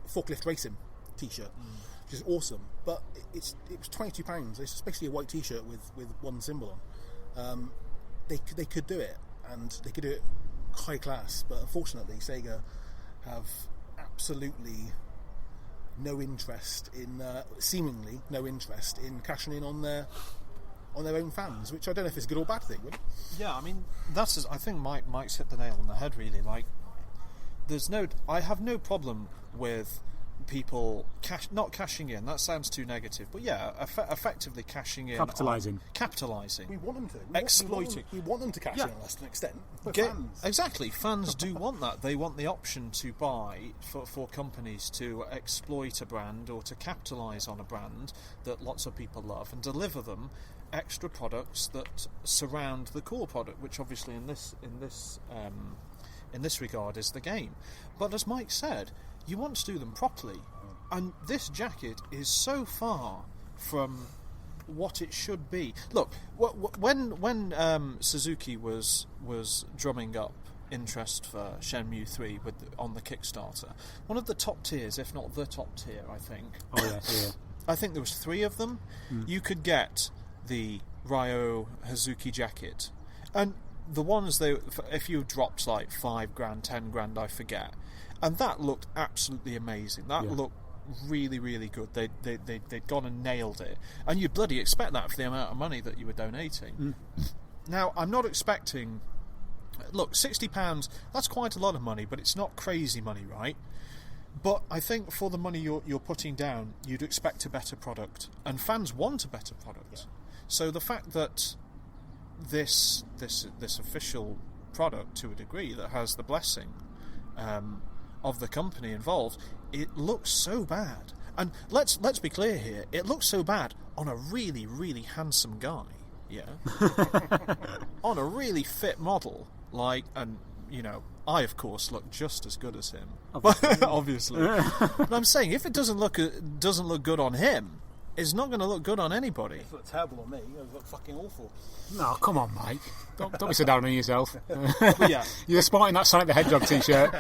Forklift Racing t-shirt, which is awesome. But it was £22. It's basically a white t-shirt with one symbol on. They could do it, and they could do it high class. But unfortunately, Sega have absolutely seemingly no interest in cashing in on their own fans, which I don't know if it's a good or bad thing. Would it? Yeah, I mean, I think Mike's hit the nail on the head, really. Like, I have no problem with people not cashing in. That sounds too negative, but yeah, effectively cashing in, capitalising. We want them to exploiting. We want them to cash in to an extent. Fans. Exactly, fans do want that. They want the option to buy for companies to exploit a brand or to capitalise on a brand that lots of people love and deliver them extra products that surround the core product, which obviously in this regard is the game. But as Mike said, you want to do them properly, and this jacket is so far from what it should be. Look, when Suzuki was drumming up interest for Shenmue 3 on the Kickstarter, one of the top tiers, if not the top tier, I think. Oh yeah. I think there was 3 of them. You could get the Ryo Hazuki jacket, and the ones if you dropped like $5,000, $10,000, I forget, and that looked absolutely amazing. That looked really, really good. They'd gone and nailed it, and you'd bloody expect that for the amount of money that you were donating. Now, I'm not expecting. Look, £60, that's quite a lot of money, but it's not crazy money, right? But I think for the money you're putting down, you'd expect a better product, and fans want a better product. Yeah. So the fact that this official product, to a degree, that has the blessing of the company involved, it looks so bad. And let's be clear here, it looks so bad on a really, really handsome guy. Yeah. On a really fit model, I of course look just as good as him, obviously. But I'm saying, if it doesn't look good on him, is not going to look good on anybody. It looked terrible on me. It looked fucking awful. No, come on, Mike. Don't be so down on yourself. But yeah, You're sporting that Sonic the Hedgehog t-shirt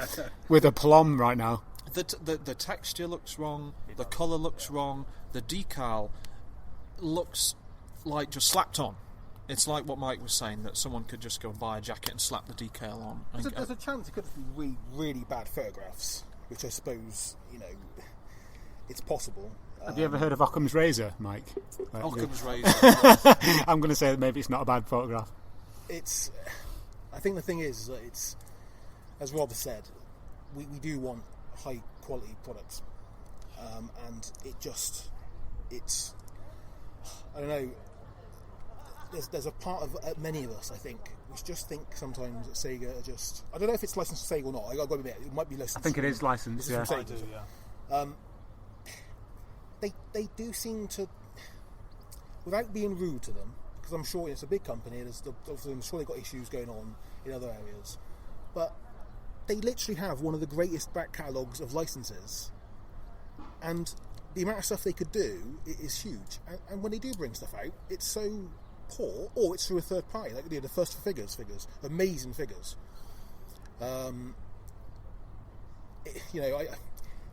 with a plum right now. the texture looks wrong. The colour looks wrong. The decal looks like just slapped on. It's like what Mike was saying, that someone could just go and buy a jacket and slap the decal on. There's a chance it could be really, really bad photographs, which I suppose, it's possible. Have you ever heard of Occam's razor, Mike? Occam's razor. I'm going to say that maybe it's not a bad photograph. I think the thing is that it's, as Rob said, we do want high quality products, and it's I don't know. There's a part of many of us, I think, which just think sometimes that Sega are just. I don't know if it's licensed to Sega or not. I've got to admit, it might be licensed. I think it is licensed. Yeah. Sega, They do seem to, without being rude to them, because I'm sure it's a big company. I'm sure they've got issues going on in other areas, but they literally have one of the greatest back catalogues of licenses, and the amount of stuff they could do is huge. And when they do bring stuff out, it's so poor, or it's through a third party, like the First figures, amazing figures.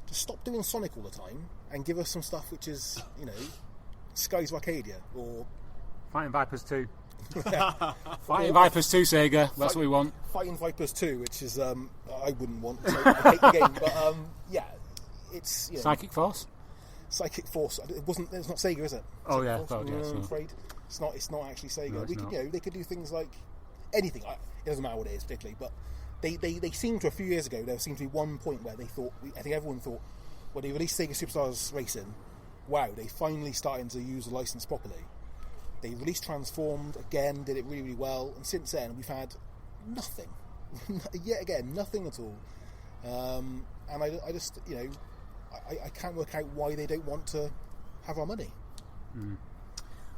Just stop doing Sonic all the time and give us some stuff which is, Skies of Arcadia or Fighting Vipers 2. Fighting Vipers 2, Sega. That's what we want. Fighting Vipers 2, which is I wouldn't want. So I hate the game, but it's Psychic Force. Psychic Force. It's not Sega, is it? Oh yeah, Force? yes. I'm afraid it's not actually Sega. No, it's not. They could do things like anything. It doesn't matter what it is particularly, but they seemed to, a few years ago, there seemed to be one point where they thought, I think everyone thought, when they released Sega Superstars Racing, wow, they finally starting to use the license properly. They released Transformed again, did it really, really well, and since then we've had nothing. Yet again, nothing at all. And I just, I can't work out why they don't want to have our money.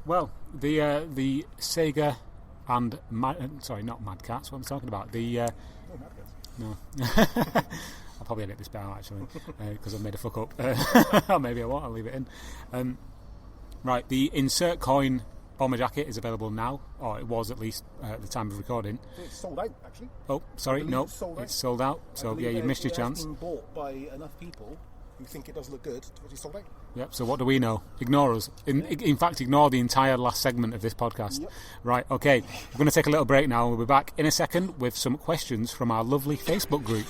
Well, the Sega and not Mad Cats. What am I talking about? No. I'll probably edit this bit out actually because I've made a fuck up. Or maybe I won't. I'll leave it in. Right, the Insert Coin bomber jacket is available now, or it was at least at the time of recording. It's sold out, actually. Oh, sorry, no, it's sold out. So yeah, you missed your chance. It's been bought by enough people who think it does look good, but it's sold out. Yep, so what do we know? Ignore us. In fact, ignore the entire last segment of this podcast. Yep. Right, okay. We're going to take a little break now, and we'll be back in a second with some questions from our lovely Facebook group.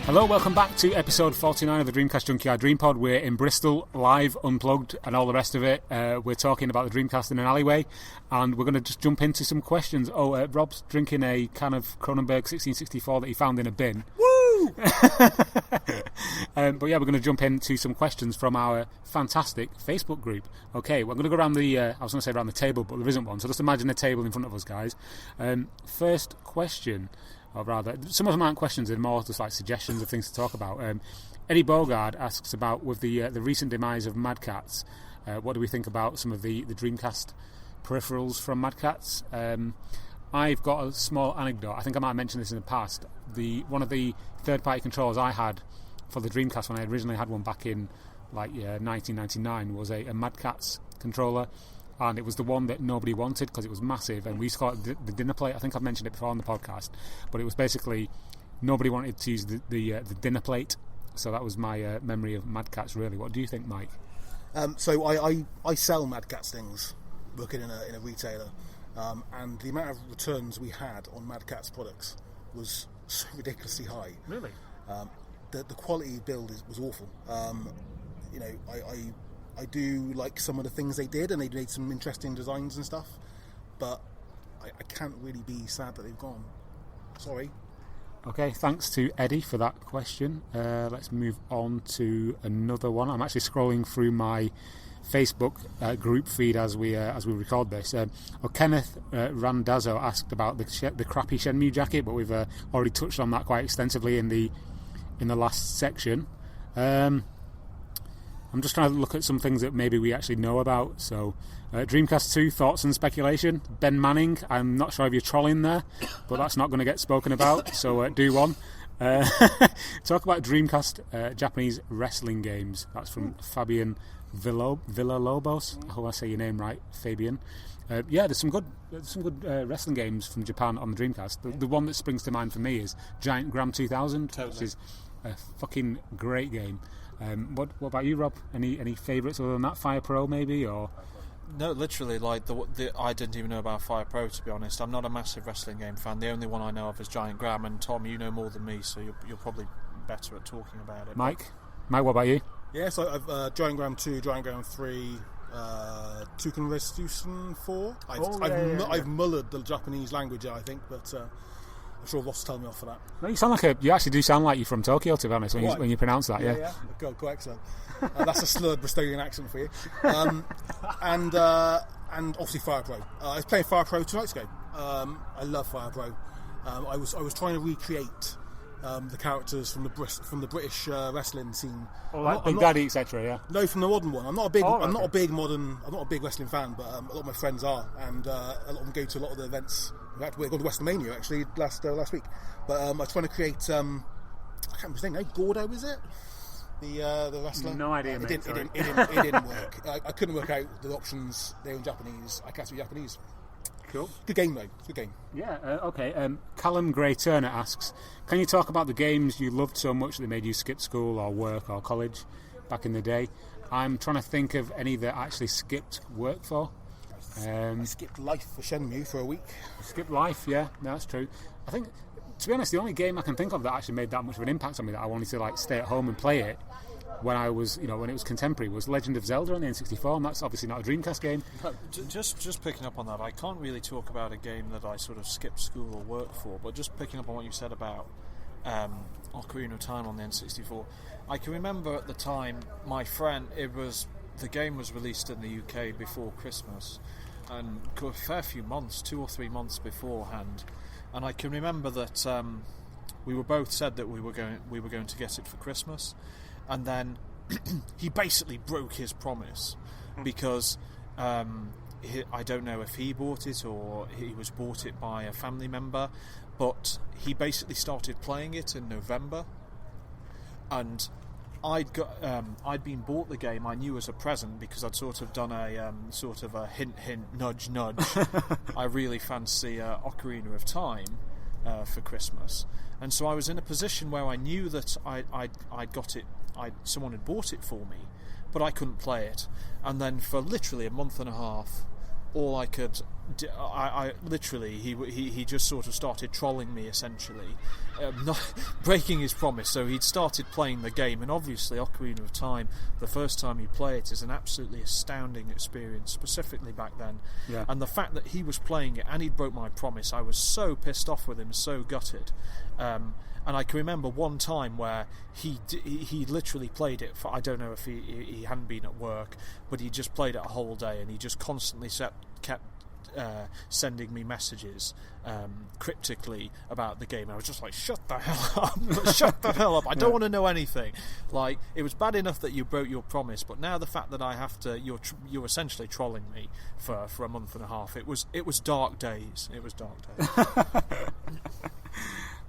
Hello, welcome back to episode 49 of the Dreamcast Junkyard Dream Pod. We're in Bristol, live, unplugged, and all the rest of it. We're talking about the Dreamcast in an alleyway, and we're going to just jump into some questions. Rob's drinking a can of Cronenberg 1664 that he found in a bin. Woo! But yeah, we're going to jump into some questions from our fantastic Facebook group. Okay, we're going to go around I was going to say around the table, but there isn't one, so just imagine a table in front of us, guys. First question. Or rather, some of them aren't questions, they're more just like suggestions of things to talk about. Eddie Bogard asks about, with the recent demise of Mad Catz, what do we think about some of the Dreamcast peripherals from Mad Catz? I've got a small anecdote. I think I might have mentioned this in the past. One of the third-party controllers I had for the Dreamcast when I originally had one back in 1999 was a Mad Catz controller. And it was the one that nobody wanted because it was massive, and we used to call it the dinner plate. I think I've mentioned it before on the podcast, but it was basically nobody wanted to use the dinner plate. So that was my memory of Mad Catz. Really, what do you think, Mike? So I sell Mad Catz things, working in a retailer, and the amount of returns we had on Mad Catz products was so ridiculously high. Really, the quality build was awful. I do like some of the things they did, and they made some interesting designs and stuff, but I can't really be sad that they've gone. Sorry. Okay, thanks to Eddie for that question. Let's move on to another one. I'm actually scrolling through my Facebook group feed as we record this. Kenneth Randazzo asked about the crappy Shenmue jacket, but we've already touched on that quite extensively in the last section. I'm just trying to look at some things that maybe we actually know about. So, Dreamcast 2, thoughts and speculation. Ben Manning, I'm not sure if you're trolling there, but that's not going to get spoken about, so do one. Talk about Dreamcast Japanese wrestling games. That's from Fabian Villalobos. I hope I say your name right, Fabian. There's some good wrestling games from Japan on the Dreamcast. The one that springs to mind for me is Giant Gram 2000, which is a fucking great game. What about you, Rob? Any favourites other than that? Fire Pro, maybe, or? No, literally, like I didn't even know about Fire Pro, to be honest. I'm not a massive wrestling game fan. The only one I know of is Giant Gram, and Tom, you know more than me, so you're probably better at talking about it. Mike, what about you? Yeah, so I've Giant Gram 2, Giant Gram 3, Touken Restitution 4. I've mullered the Japanese language, I think, but I'm sure Ross will tell me off for that. No, you actually do sound like you're from Tokyo, to be honest, when you pronounce that. Yeah. Go excellent. That's a slurred Bristolian accent for you. And obviously Fire Pro. I was playing Fire Pro 2 nights ago. I love Fire Pro. I was trying to recreate the characters from the British wrestling scene. Like Big Daddy, etc. Yeah. No, from the modern one. I'm not a big wrestling fan, but a lot of my friends are, and a lot of them go to a lot of the events. We're going to WrestleMania actually last week, but I was trying to create. I can't remember his name now. Gordo, is it? The wrestler. No idea. It didn't work. I couldn't work out the options. They were in Japanese. I can't speak Japanese. Cool. Good game though. Good game. Yeah. Okay. Callum Gray Turner asks, can you talk about the games you loved so much that made you skip school or work or college back in the day? I'm trying to think of any that I actually skipped work for. I skipped Life for Shenmue for a week. Skip Life, yeah, that's true. I think, to be honest, the only game I can think of that actually made that much of an impact on me that I wanted to stay at home and play it when I was, when it was contemporary, was Legend of Zelda on the N64, and that's obviously not a Dreamcast game. Just picking up on that, I can't really talk about a game that I sort of skipped school or work for, but just picking up on what you said about Ocarina of Time on the N64, I can remember at the time the game was released in the UK before Christmas, and a fair few months, 2 or 3 months beforehand, and I can remember that we were both said that we were going to get it for Christmas, and then he basically broke his promise because I don't know if he bought it or he was bought it by a family member, but he basically started playing it in November, and I'd been bought the game, I knew, as a present because I'd sort of done a sort of a hint, nudge, nudge. I really fancy Ocarina of Time for Christmas, and so I was in a position where I knew that I'd got it. Someone had bought it for me, but I couldn't play it. And then for literally a month and a half, all I could, he just sort of started trolling me, essentially, not breaking his promise. So he'd started playing the game, and obviously Ocarina of Time, the first time you play it, is an absolutely astounding experience, specifically back then. Yeah. And the fact that he was playing it and he'd broke my promise, I was so pissed off with him, so gutted. And I can remember one time where he literally played it for, I don't know if he hadn't been at work, but he just played it a whole day, and he just constantly kept sending me messages cryptically about the game. I was just like, shut the hell up, shut the hell up, I don't want to know anything. Like, it was bad enough that you broke your promise, but now the fact that I have to, you're essentially trolling me for a month and a half. It was dark days.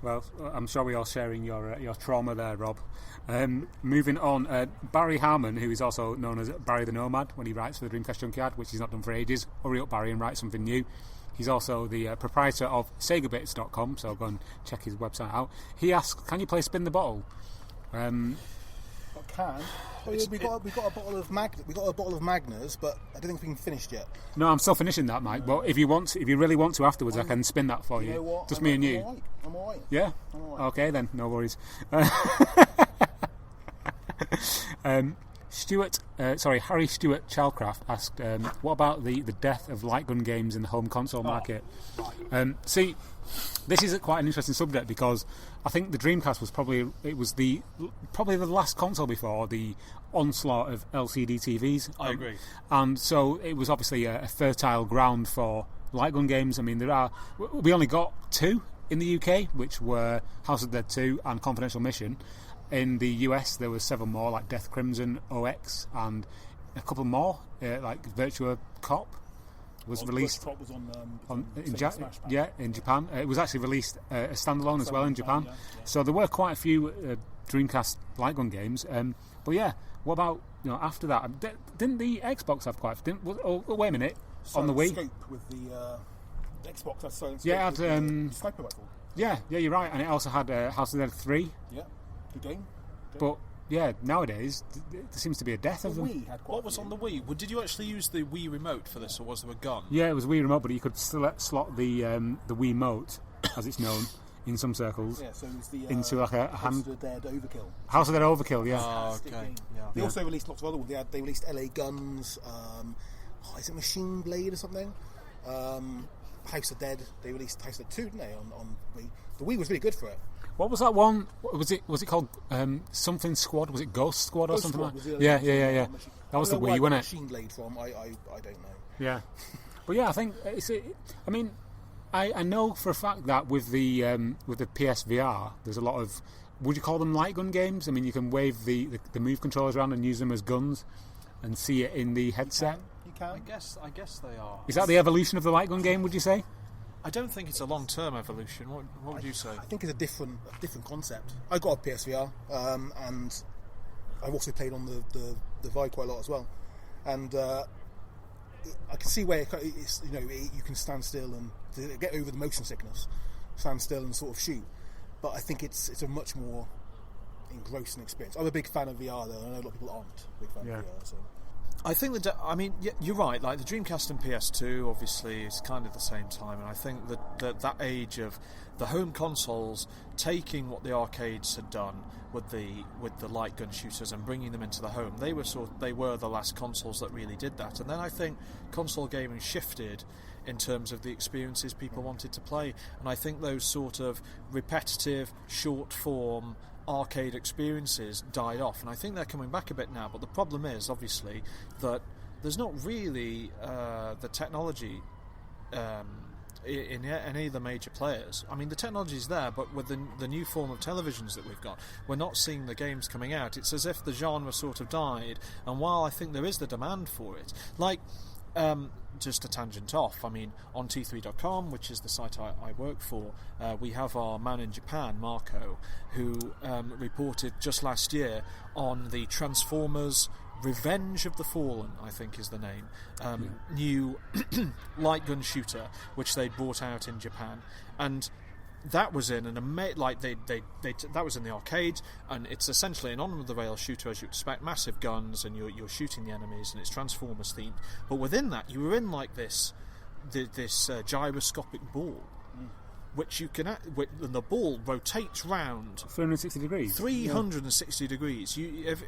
Well, I'm sure we're all sharing your trauma there, Rob. Moving on, Barry Harmon, who is also known as Barry the Nomad when he writes for the Dreamcast Junkyard, which he's not done for ages. Hurry up, Barry, and write something new. He's also the proprietor of SegaBits.com, so go and check his website out. He asks, can you play Spin the Bottle? We got a bottle of Magners, but I don't think we can finish yet. No, I'm still finishing that, Mike. But if you really want to afterwards, I can spin that for you. You know what? Just me and you. I'm all right. Yeah. I'm all right. Okay then, no worries. Harry Stewart Chalcraft asked, what about the death of light gun games in the home console market? See, this is quite an interesting subject because I think the Dreamcast was probably the last console before the onslaught of LCD TVs. I agree. And so it was obviously a fertile ground for light gun games. I mean, we only got 2 in the UK, which were House of the Dead 2 and Confidential Mission. In the US, there were several more, like Death Crimson, OX, and a couple more, like Virtua Cop was released. Cop was in Japan. It was actually released as standalone as well in Japan. Yeah. So there were quite a few Dreamcast light gun games. But yeah, what about after that? Didn't the Xbox have quite? Wait a minute. On the Wii, Scope with the Xbox had Silent Scope. Yeah, it had. Sniper rifle. Yeah, you're right, and it also had House of the Dead 3. Yeah, good game. But yeah, nowadays there seems to be a death of them. Wii had quite What was on the Wii? Well, did you actually use the Wii remote for this, or was there a gun? Yeah, it was Wii remote, but you could slot the Wii mote, as it's known, in some circles. Yeah, so it was the into like a House hand. of the Dead Overkill. House of the Dead Overkill, yeah. Oh, okay. Yeah. They also released lots of other ones. They released LA Guns. Is it Machine Blade or something? House of Dead. They released House of Dead 2, didn't they? On Wii. The Wii was really good for it. What was that one? Was it called something Squad? Was it Ghost Squad or Ghost something? Squad like was that? Yeah. That was the Wii, wasn't it? Machine Blade from I don't know. Yeah, but yeah, I think I mean, I know for a fact that with the PSVR, there's a lot of, would you call them light gun games? I mean, you can wave the move controllers around and use them as guns, and see it in the headset. You can. I guess they are. Is that the evolution of the light gun game? Would you say? I don't think it's a long-term evolution. What would you say? I think it's a different concept. I got a PSVR, and I've also played on the Vive quite a lot as well. And I can see where it's, you can stand still and to get over the motion sickness, stand still and sort of shoot. But I think it's a much more engrossing experience. I'm a big fan of VR, though. I know a lot of people aren't a big fan of VR. So. I think you're right. Like the Dreamcast and PS2, obviously, is kind of the same time, and I think that age of the home consoles taking what the arcades had done with the light gun shooters and bringing them into the home, they were the last consoles that really did that. And then I think console gaming shifted in terms of the experiences people wanted to play, and I think those sort of repetitive, short form arcade experiences died off, and I think they're coming back a bit now. But the problem is obviously that there's not really the technology in any of the major players. I mean, the technology's there, but with the new form of televisions that we've got, we're not seeing the games coming out. It's as if the genre sort of died, and while I think there is the demand for it, like just a tangent off, I mean, on T3.com, which is the site I work for, we have our man in Japan, Marco, who reported just last year on the Transformers Revenge of the Fallen, I think is the name, new light gun shooter, which they brought out in Japan, and that was in that was in the arcade, and it's essentially an on-the-rail shooter as you expect, massive guns, and you're shooting the enemies, and it's Transformers themed. But within that, you were in like this gyroscopic ball, which you can, and the ball rotates round 360 degrees. 360 degrees. If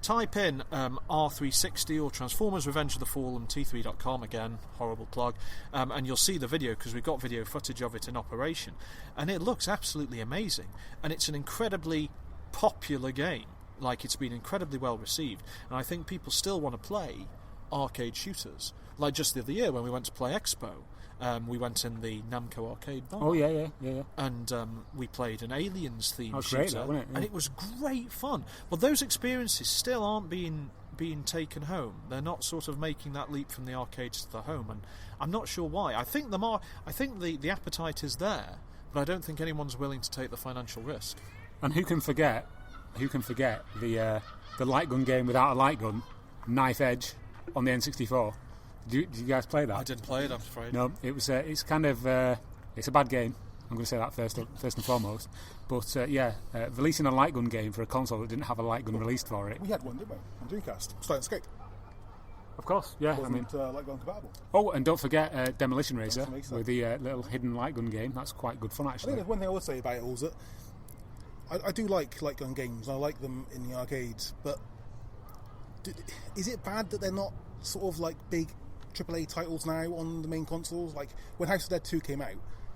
type in R360 or Transformers Revenge of the Fallen, T3.com, again, horrible plug, and you'll see the video, because we've got video footage of it in operation, and it looks absolutely amazing, and it's an incredibly popular game. Like, it's been incredibly well received, and I think people still want to play arcade shooters. Like just the other year when we went to play Expo, we went in the Namco arcade bar. Oh yeah. And we played an Aliens themed great, shooter, wasn't it? Yeah. and it was great fun. But those experiences still aren't being taken home. They're not sort of making that leap from the arcades to the home, and I'm not sure why. I think the appetite is there, but I don't think anyone's willing to take the financial risk. And who can forget the light gun game without a light gun, Knife Edge, on the N64? Did you guys play that? I didn't play it, I'm afraid. No, it was. It's kind of. It's a bad game. I'm going to say that first and foremost. But releasing a light gun game for a console that didn't have a light gun released for it. We had one, didn't we? On Dreamcast. Silent Scope. Of course, yeah. Wasn't light gun compatible. Oh, and don't forget Demolition Racer with the little hidden light gun game. That's quite good fun, I actually. think one thing I would say about it all is that I do like light gun games. I like them in the arcades, but is it bad that they're not sort of like big AAA titles now on the main consoles? Like when House of Dead 2 came out,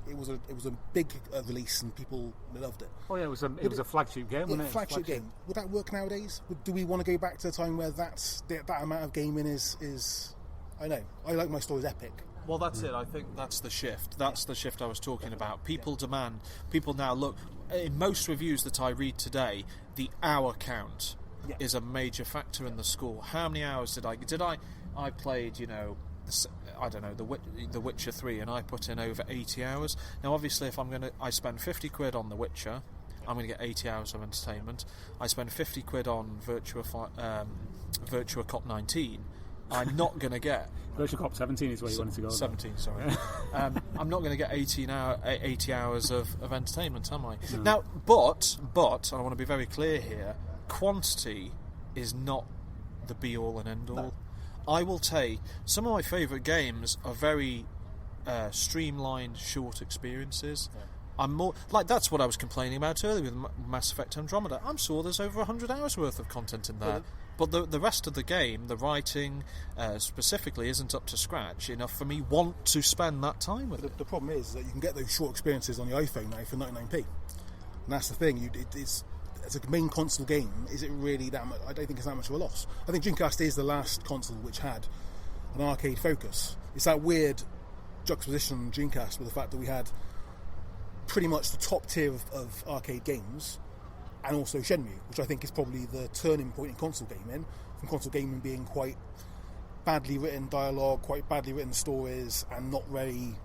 it was a big release and people loved it. Oh yeah, it was a flagship game, wasn't it? Flagship game. Would that work nowadays? Do we want to go back to a time where that amount of gaming is? I know. I like my stories epic. Well, that's it. I think that's the shift. That's the shift I was talking about. People now look. In most reviews that I read today, the hour count is a major factor in the score. How many hours did I played, I don't know, The Witcher 3, and I put in over 80 hours. Now, obviously, if I spend 50 quid on The Witcher, I'm going to get 80 hours of entertainment. I spend 50 quid on Virtua Cop 19. I'm not going to get... Virtua Cop 17 is where you wanted to go. 17, sorry. I'm not going to get 80 hours of entertainment, am I? No. Now, but I want to be very clear here, quantity is not the be-all and end-all. No. I will take... Some of my favourite games are very streamlined, short experiences. Yeah. I'm more... Like, that's what I was complaining about earlier with Mass Effect Andromeda. I'm sure there's over 100 hours worth of content in there. But the rest of the game, the writing specifically, isn't up to scratch enough for me want to spend that time with it. The problem is that you can get those short experiences on the iPhone now for 99p. And that's the thing. It's a main console game. Is it really that much? I don't think it's that much of a loss. I think Dreamcast is the last console which had an arcade focus. It's that weird juxtaposition on Dreamcast with the fact that we had pretty much the top tier of arcade games, and also Shenmue, which I think is probably the turning point in console gaming, from console gaming being quite badly written dialogue, quite badly written stories, and not very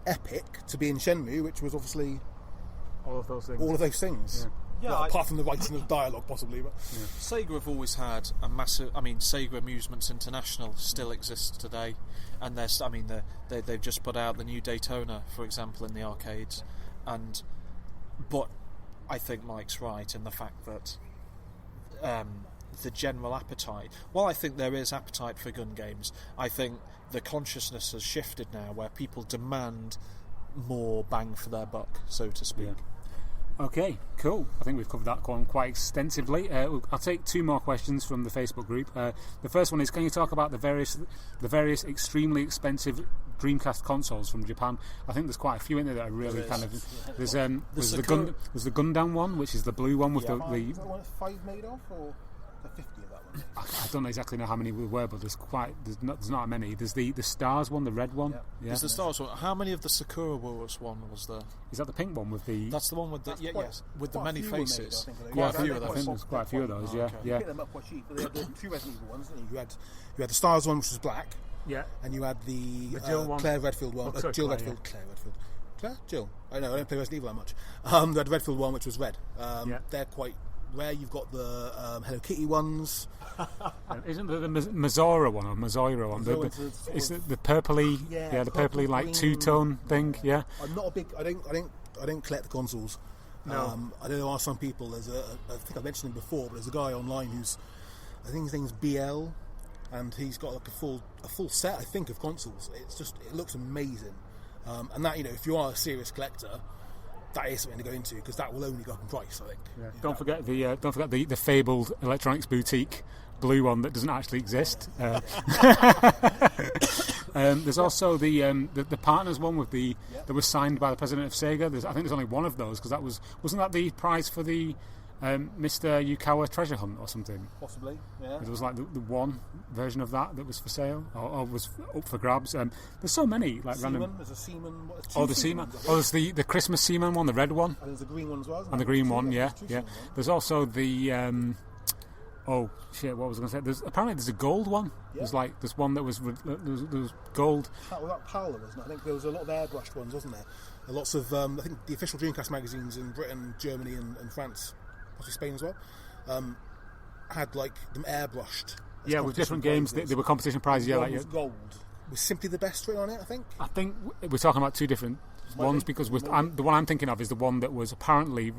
epic, to being Shenmue, which was obviously all of those things. Yeah. Well, apart from the writing of dialogue, possibly. But Sega have always had a massive... I mean, Sega Amusements International still exists today, and they've just put out the new Daytona, for example, in the arcades, but I think Mike's right in the fact that the general appetite... Well, I think there is appetite for gun games. I think the consciousness has shifted now where people demand more bang for their buck, so to speak. Yeah. Okay, cool. I think we've covered that one quite extensively. I'll take two more questions from the Facebook group. The first one is, can you talk about the various extremely expensive Dreamcast consoles from Japan? I think there's quite a few in there that are really kind of... There's the Gundam one, which is the blue one with the... Is that one 5 made of, or the 50 of that one? I don't exactly know how many there were, but there's not many. There's the Stars one, the red one. Yeah. There's the Stars one. How many of the Sakura Wars one was there? Is that the pink one with the... That's the one with the... Yes, with the many faces. Quite a few of those. I think there's quite a few of those, yeah. You pick them up quite cheap. But there were two Resident Evil ones, didn't you? You had the Stars one, which was black. Yeah. And you had the Jill one. Claire Redfield one. Jill Redfield. Yeah. Claire Redfield. Claire? Jill? I know, I don't play Resident Evil that much. You had the Redfield one, which was red. They're quite rare. You've got the Hello Kitty ones. Isn't there the Mazora one or Mazoira one? Is it the purpley? Yeah, the purpley like two-tone thing. Yeah. I'm not a big. I don't collect the consoles. No. I know there are some people. I think I mentioned him before, but there's a guy online who's, I think his name's BL, and he's got like a full set, I think, of consoles. It looks amazing, and that, if you are a serious collector, that is something to go into, because that will only go up in price, I think. Yeah. Don't forget the fabled Electronics Boutique blue one that doesn't actually exist. There's also the Partners one with that was signed by the president of Sega. I think there's only one of those, because wasn't that the prize for the Mr. Yukawa treasure hunt or something? Possibly, yeah. There was like the one version of that was for sale or was up for grabs. There's so many like Seaman, random. There's a Seaman. The Seaman. There's the Christmas Seaman one, the red one. And there's the green one as well. And the green one, yeah. There's also the. Oh shit! What was I going to say? Apparently there's a gold one. Yeah. There's one that was gold. That was Paola, wasn't it? I think there was a lot of airbrushed ones, wasn't there? Lots of I think the official Dreamcast magazines in Britain, Germany, and France, possibly Spain as well, had like them airbrushed. Yeah, with different games. They were competition prizes. One was gold. Was Simply the Best written on it, I think. I think we're talking about two different ones, because the one I'm thinking of is the one that was apparently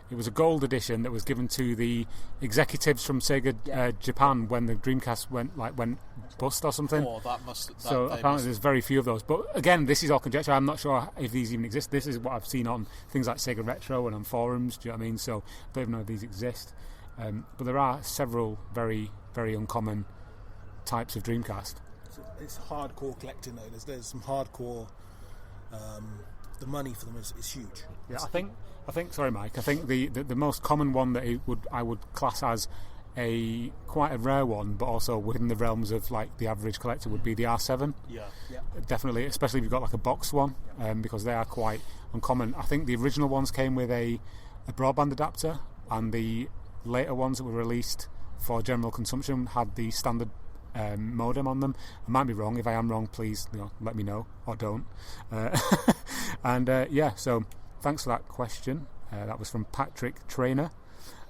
it was a gold edition that was given to the executives from Sega Japan when the Dreamcast went bust or something. Oh, that must. So apparently there's very few of those. But again, this is all conjecture. I'm not sure if these even exist. This is what I've seen on things like Sega Retro and on forums. Do you know what I mean? So I don't even know if these exist. But there are several very, very uncommon types of Dreamcast. It's hardcore collecting though. There's some hardcore. The money for them is huge. Yeah, I think. Sorry, Mike. I think the most common one that I would class as quite a rare one, but also within the realms of like the average collector, would be the R7. Yeah. Definitely, especially if you've got like a box one, because they are quite uncommon. I think the original ones came with a broadband adapter, and the later ones that were released for general consumption had the standard modem on them. I might be wrong. If I am wrong, please let me know, or don't. So thanks for that question. That was from Patrick Trainer.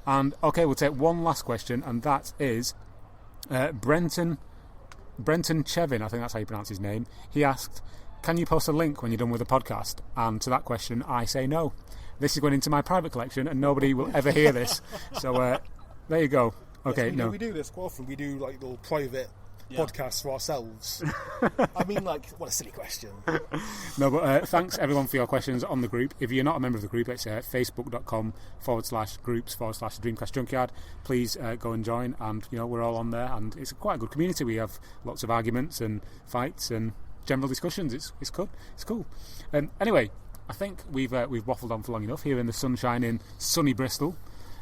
And okay, we'll take one last question, and that is Brenton Chevin, I think that's how you pronounce his name. He asked, can you post a link when you're done with the podcast? And to that question, I say no. This is going into my private collection, and nobody will ever hear this. So there you go. Okay, yes, we do this quite often. We do like little private podcasts for ourselves. I mean, like, what a silly question. No, but thanks everyone for your questions on the group. If you're not a member of the group, it's facebook.com/groups/Dreamcast Junkyard. Please go and join, and we're all on there, and it's quite a good community. We have lots of arguments and fights and general discussions. It's good. It's cool. Anyway, I think we've waffled on for long enough here in the sunshine in sunny Bristol.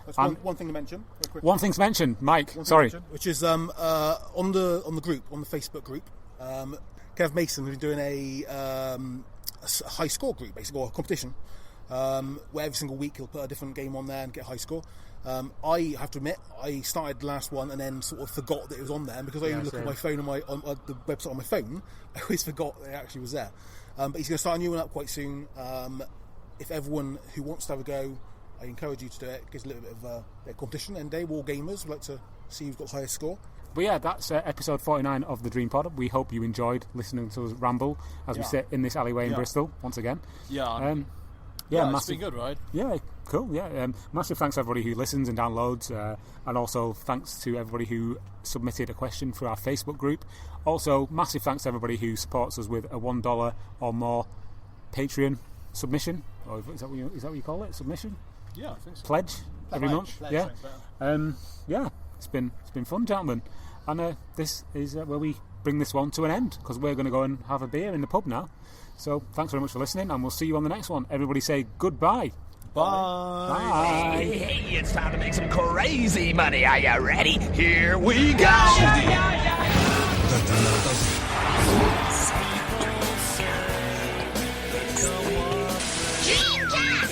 That's one thing to mention. One thing to mention, Mike. Sorry, which is on the group, on the Facebook group. Kev Mason has been doing a high score group, basically, or a competition, where every single week he'll put a different game on there and get a high score. I have to admit, I started the last one and then sort of forgot that it was on there, and because I only look at my phone on the website on my phone, I always forgot that it actually was there. But he's going to start a new one up quite soon. If everyone who wants to have a go, I encourage you to do it. It gives a little bit of a competition. And War Gamers would like to see who's got the highest score. But yeah, that's episode 49 of the Dream Pod. We hope you enjoyed listening to us ramble as we sit in this alleyway in Bristol once again. Yeah. Massive, it's been good, right? Yeah, cool. Yeah, massive thanks to everybody who listens and downloads, and also thanks to everybody who submitted a question for our Facebook group. Also, massive thanks to everybody who supports us with a $1 or more Patreon submission. Or is that what you call it? Submission? Yeah, I think so. Pledge every month. Yeah. It's been fun, gentlemen, and this is where we bring this one to an end, because we're going to go and have a beer in the pub now. So thanks very much for listening, and we'll see you on the next one. Everybody say goodbye. Bye. Hey, it's time to make some crazy money. Are you ready? Here we go.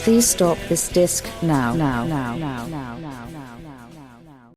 Please stop this disc now.